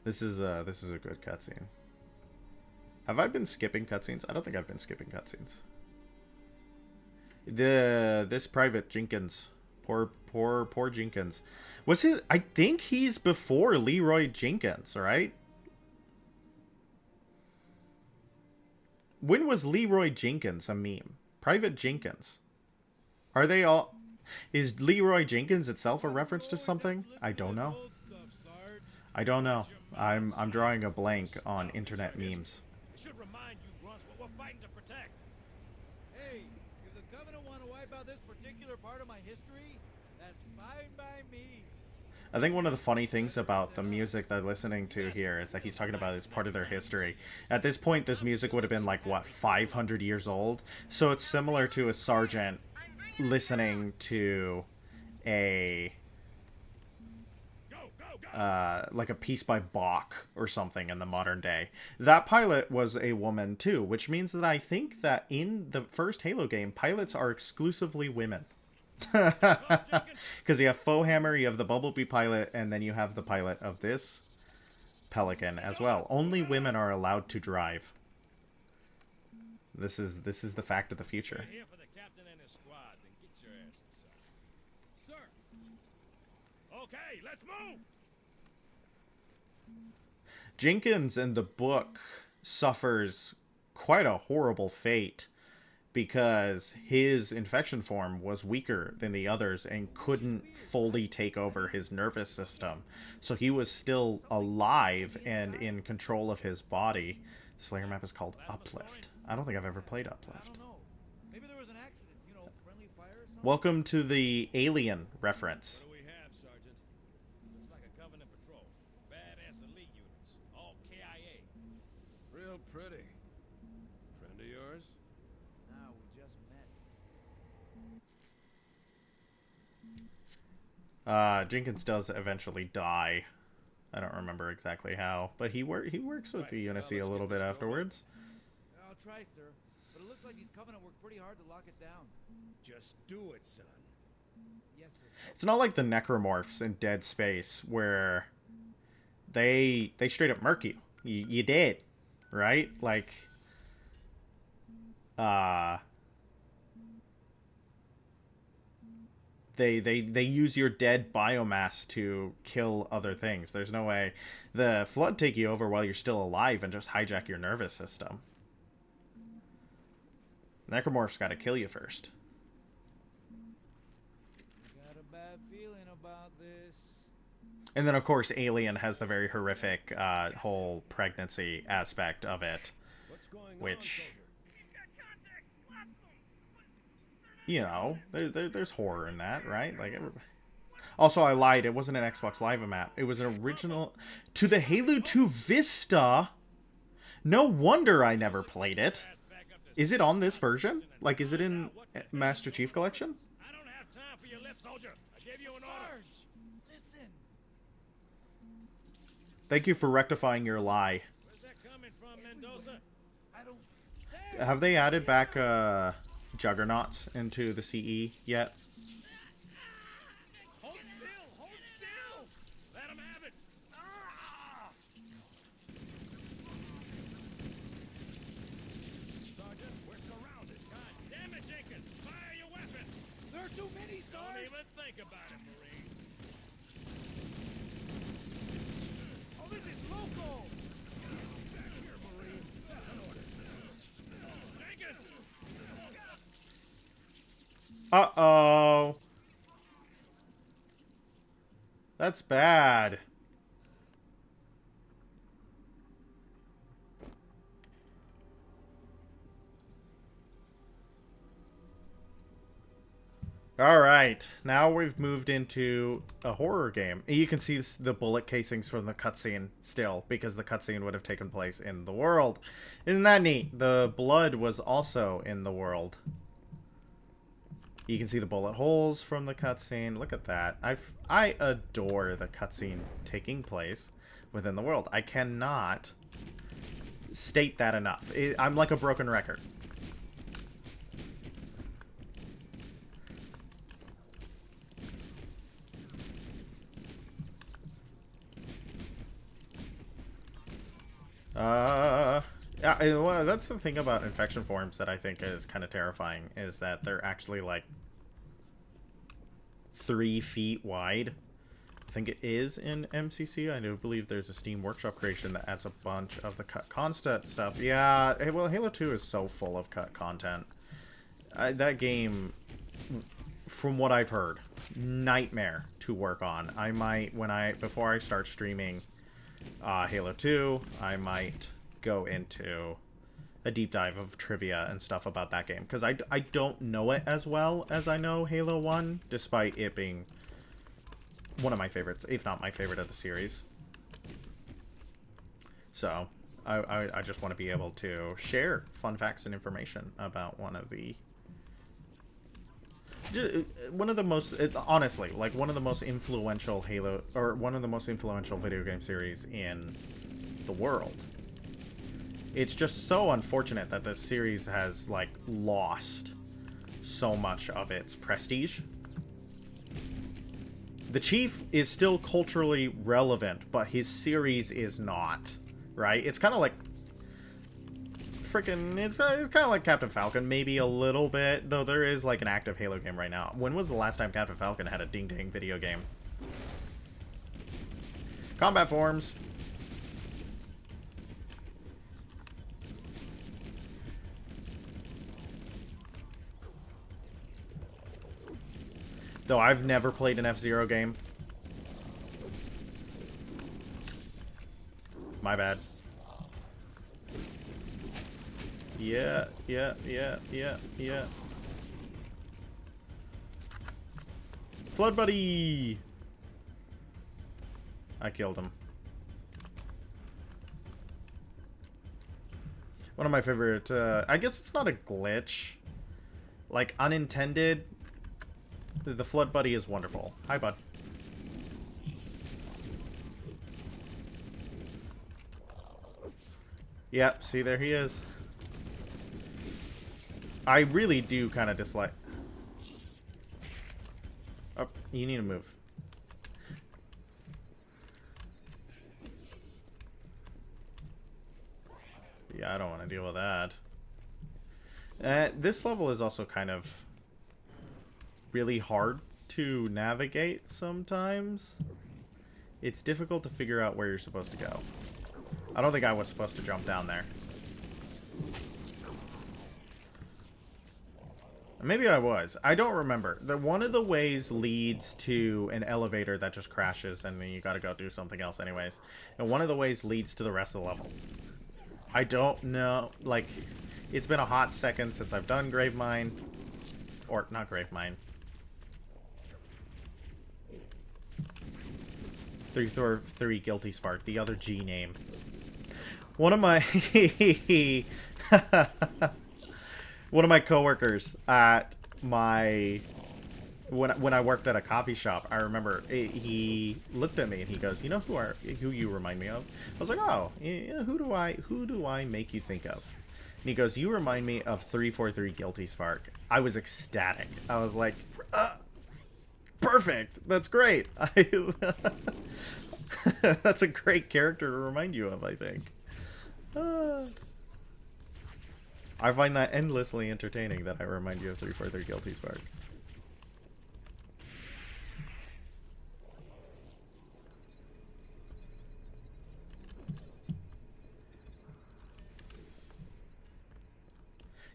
This is a good cutscene. Have I been skipping cutscenes? I don't think I've been skipping cutscenes. This Private Jenkins, poor Jenkins. Was it? I think he's before Leroy Jenkins, right? When was Leroy Jenkins a meme? Private Jenkins. Are they all? Is Leroy Jenkins itself a reference to something? I don't know. I don't know. I'm drawing a blank on internet memes. Should remind you, Grunts, what we're fighting to protect. Hey, if the Covenant want to wipe out this particular part of my history, that's fine by me. I think one of the funny things about the music they're listening to here is that he's talking about it's part of their history. At this point, this music would have been like, what, 500 years old? So it's similar to a sergeant listening to a like a piece by Bach or something in the modern day. That pilot was a woman too, which means that I think that in the first Halo game, pilots are exclusively women. Because you have Foehammer, you have the Bumblebee pilot, and then you have the pilot of this Pelican as well. Only women are allowed to drive. This is the fact of the future. Here for the captain and his squad, then get your ass inside. Sir. Okay, let's move. Jenkins in the book suffers quite a horrible fate because his infection form was weaker than the others and couldn't fully take over his nervous system. So he was still alive and in control of his body. The Slayer map is called Uplift. I don't think I've ever played Uplift. Maybe there was an accident, you know, friendly fire or something. Welcome to the Alien reference. What do we have, Sergeant? Looks like a Covenant patrol. Badass elite units. All KIA. Real pretty. Friend of yours? No, we just met. Jenkins does eventually die. I don't remember exactly how, but he works with the Unicy a little bit afterwards. I'll try, sir. But it looks like these Covenant worked pretty hard to lock it down. Just do it, son. Yes, sir. It's not like the Necromorphs in Dead Space where they straight up murk you. You dead, right? Like, they use your dead biomass to kill other things. There's no way. The Flood take you over while you're still alive and just hijack your nervous system. Necromorph's got to kill you first. Got a bad feeling about this. And then, of course, Alien has the very horrific whole pregnancy aspect of it, What's going which, on, you know, there's horror in that, right? Like, everybody. Also, I lied. It wasn't an Xbox Live map. It was an original to the Halo 2 Vista. No wonder I never played it. Is it on this version? Like, is it in Master Chief Collection? I don't have time for your lip, soldier. I gave you an order. Sarge, listen. Thank you for rectifying your lie. Where's that coming from, Mendoza? I don't. There. Have they added back Juggernauts into the CE yet? Hold still! Hold still! Let him have it! Ah! Sergeant, we're surrounded. God damn it, Jenkins! Fire your weapon! There are too many, Don't Sarge. even think about it, Marine. Oh, this is local. Back here, Marine. An order. Jenkins! Uh-oh. That's bad. Alright, now we've moved into a horror game. You can see the bullet casings from the cutscene still, because the cutscene would have taken place in the world. Isn't that neat? The blood was also in the world. You can see the bullet holes from the cutscene. Look at that. I adore the cutscene taking place within the world. I cannot state that enough. I'm like a broken record. Yeah, well, that's the thing about infection forms that I think is kind of terrifying, is that they're actually like 3 feet wide. I think it is in MCC. I do believe there's a Steam Workshop creation that adds a bunch of the cut content stuff. Yeah, well, Halo 2 is so full of cut content. That game, from what I've heard, nightmare to work on. I might, before I start streaming Halo 2, I might go into a deep dive of trivia and stuff about that game, because I don't know it as well as I know Halo 1, despite it being one of my favorites, if not my favorite of the series. So I just want to be able to share fun facts and information about one of the most, honestly, like one of the most influential Halo, or one of the most influential video game series in the world. It's just so unfortunate that this series has, like, lost so much of its prestige. The Chief is still culturally relevant, but his series is not, right? It's kind of like freaking, it's kind of like Captain Falcon, maybe a little bit, though there is, like, an active Halo game right now. When was the last time Captain Falcon had a ding-dang video game? Combat forms. Though I've never played an F-Zero game. My bad. Yeah. Flood buddy! I killed him. One of my favorite, I guess it's not a glitch. Like, unintended. The Flood Buddy is wonderful. Hi, bud. Yep, see, there he is. I really do kind of dislike... Oh, you need to move. Yeah, I don't want to deal with that. This level is also kind of really hard to navigate sometimes. It's difficult to figure out where you're supposed to go. I don't think I was supposed to jump down there. Maybe I was. I don't remember. One of the ways leads to an elevator that just crashes and then you gotta go do something else anyways. And one of the ways leads to the rest of the level. I don't know. Like, it's been a hot second since I've done Gravemine. Or, not Gravemine. 3 Guilty Spark, the other G name. One of my one of my coworkers at my when I worked at a coffee shop, I remember he looked at me and he goes, "You know who you remind me of?" I was like, "Oh, yeah, who do I make you think of?" And he goes, "You remind me of 343 Guilty Spark." I was ecstatic. I was like, perfect. That's great. That's a great character to remind you of, I think. I find that endlessly entertaining that I remind you of 343 Guilty Spark.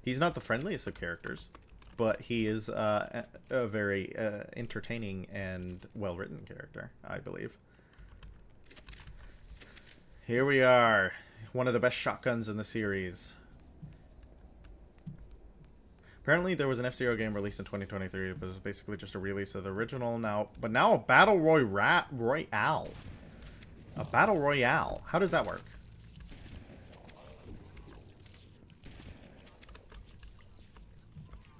He's not the friendliest of characters, but he is a very entertaining and well-written character, I believe. Here we are. One of the best shotguns in the series. Apparently there was an F-Zero game released in 2023. It was basically just a release of the original but now a Battle Royale. A Battle Royale. How does that work?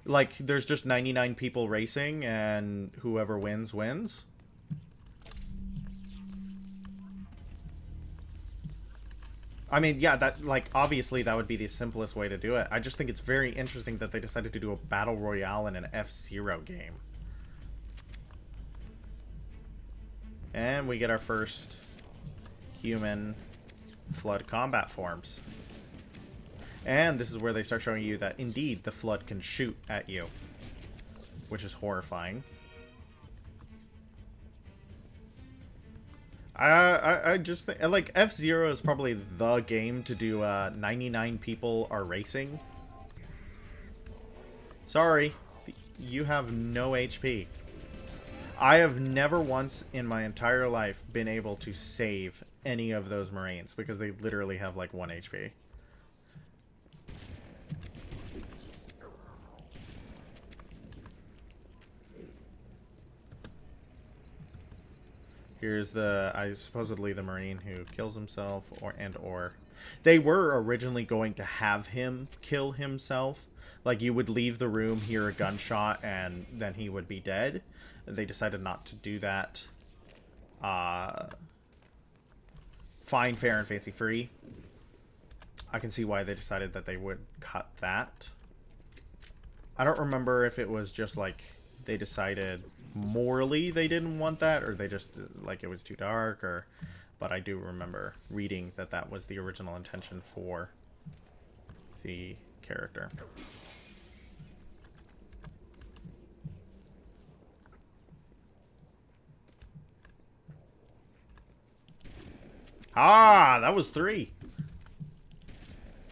Like, there's just 99 people racing, and whoever wins, wins? I mean, yeah, that, like, obviously that would be the simplest way to do it. I just think it's very interesting that they decided to do a Battle Royale in an F-Zero game. And we get our first human Flood combat forms. And this is where they start showing you that, indeed, the Flood can shoot at you. Which is horrifying. I just think, like, F-Zero is probably the game to do 99 people are racing. Sorry, you have no HP. I have never once in my entire life been able to save any of those Marines because they literally have, like, 1 HP. Here's the supposedly the Marine who kills himself, or they were originally going to have him kill himself. Like, you would leave the room, hear a gunshot, and then he would be dead. They decided not to do that. Fine, fair, and fancy free. I can see why they decided that they would cut that. I don't remember if it was just like they decided morally they didn't want that, or they just like it was too dark, or. But I do remember reading that that was the original intention for the character. Ah, that was 3.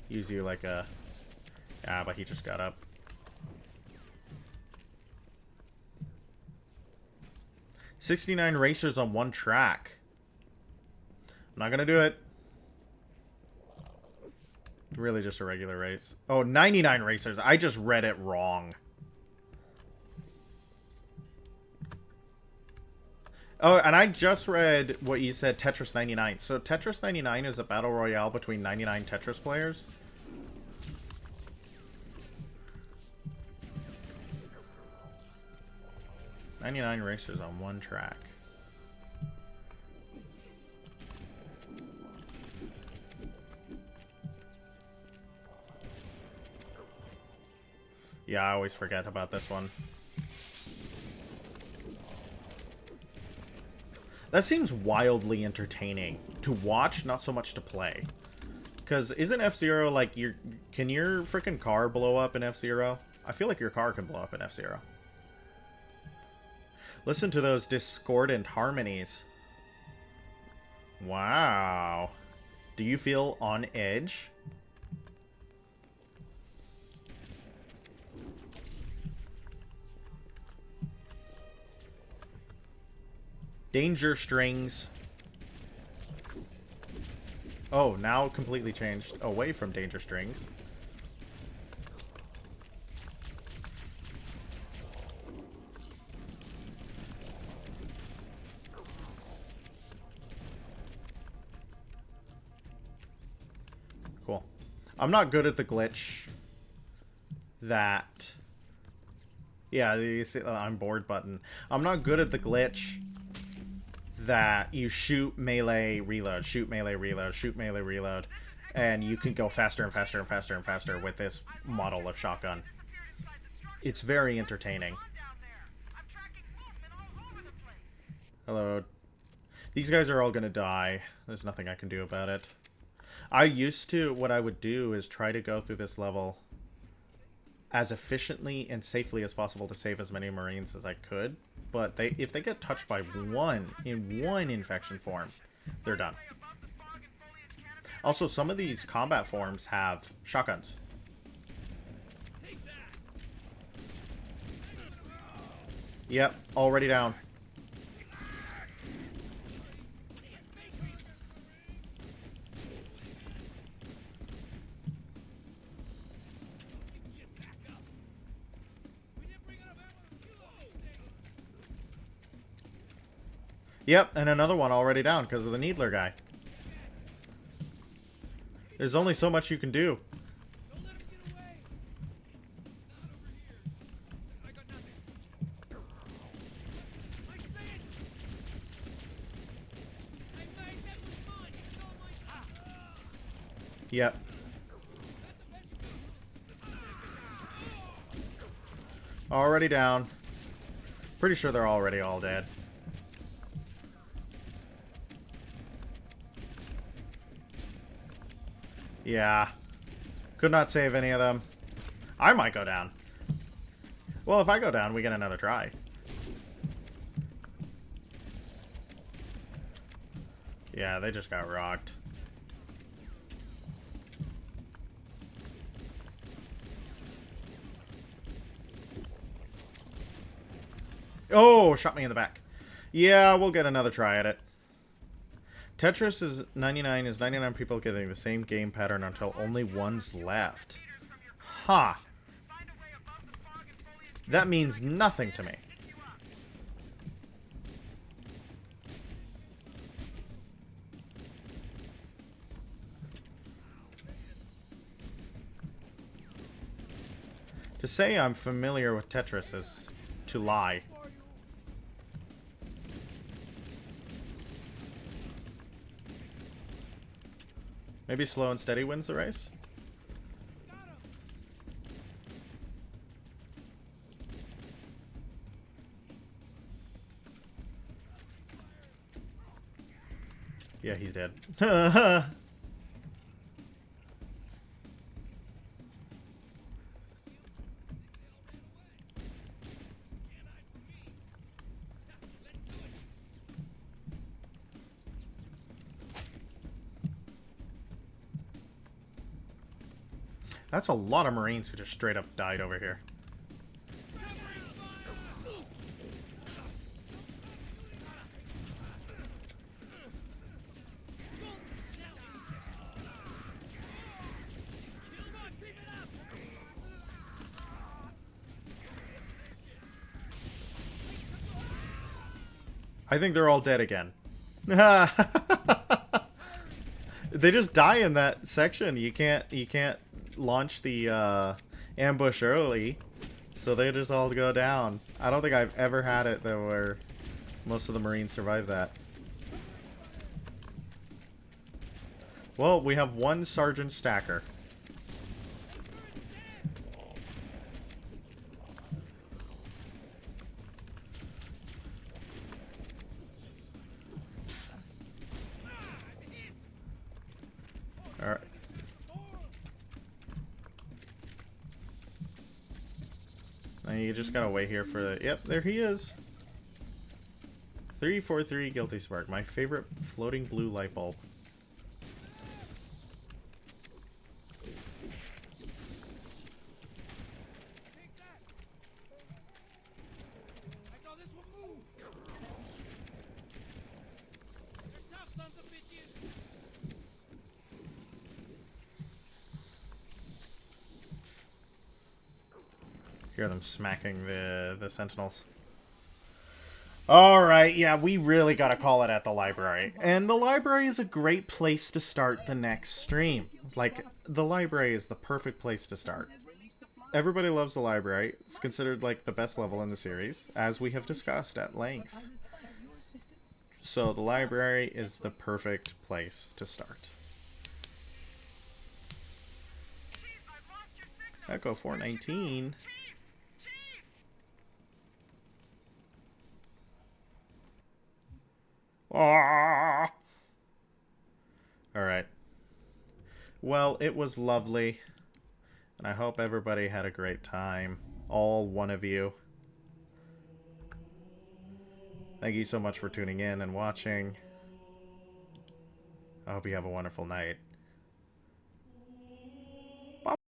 Use you like a... Yeah, but he just got up. "69 racers on one track." I'm not gonna do it. Really just a regular race. Oh, 99 racers. I just read it wrong. Oh, and I just read what you said, Tetris 99. So Tetris 99 is a battle royale between 99 Tetris players? 99 racers on one track. Yeah, I always forget about this one. That seems wildly entertaining to watch, not so much to play. Because isn't F-Zero like can your freaking car blow up in F-Zero? I feel like your car can blow up in F-Zero. Listen to those discordant harmonies. Wow. Do you feel on edge? Danger strings. Oh, now completely changed away from danger strings. Cool. I'm not good at the glitch that... Yeah, you see, I'm bored button. I'm not good at the glitch that you shoot, melee, reload, shoot, melee, reload, shoot, melee, reload, and you can go faster and faster and faster and faster with this model of shotgun. It's very entertaining. Hello. These guys are all gonna die. There's nothing I can do about it. What I would do is try to go through this level as efficiently and safely as possible to save as many Marines as I could. But if they get touched by one infection form, they're done. Also, some of these combat forms have shotguns. Yep, already down. Yep, and another one already down because of the Needler guy. There's only so much you can do. Don't let him get away. Not over here. I got nothing. I say it. Hey, mate, that was fun. You stole my... Yep. Already down. Pretty sure they're already all dead. Yeah. Could not save any of them. I might go down. Well, if I go down, we get another try. Yeah, they just got rocked. Oh, shot me in the back. Yeah, we'll get another try at it. Tetris is 99 people getting the same game pattern until only one's left. Ha! Huh. That means nothing to me. To say I'm familiar with Tetris is to lie. Maybe slow and steady wins the race? Yeah, he's dead. That's a lot of Marines who just straight up died over here. I think they're all dead again. They just die in that section. You can't launch the ambush early, so they just all go down. I don't think I've ever had it though where most of the Marines survive that. Well, we have one Sergeant Stacker. Alright. Now you just gotta wait here for the... Yep, there he is. 343 Guilty Spark, my favorite floating blue light bulb. Hear them smacking the sentinels. Alright, yeah, we really gotta call it at the library. And the library is a great place to start the next stream. Like, the library is the perfect place to start. Everybody loves the library. It's considered, like, the best level in the series, as we have discussed at length. So, the library is the perfect place to start. Echo 419. Alright. Well, it was lovely. And I hope everybody had a great time. All one of you. Thank you so much for tuning in and watching. I hope you have a wonderful night.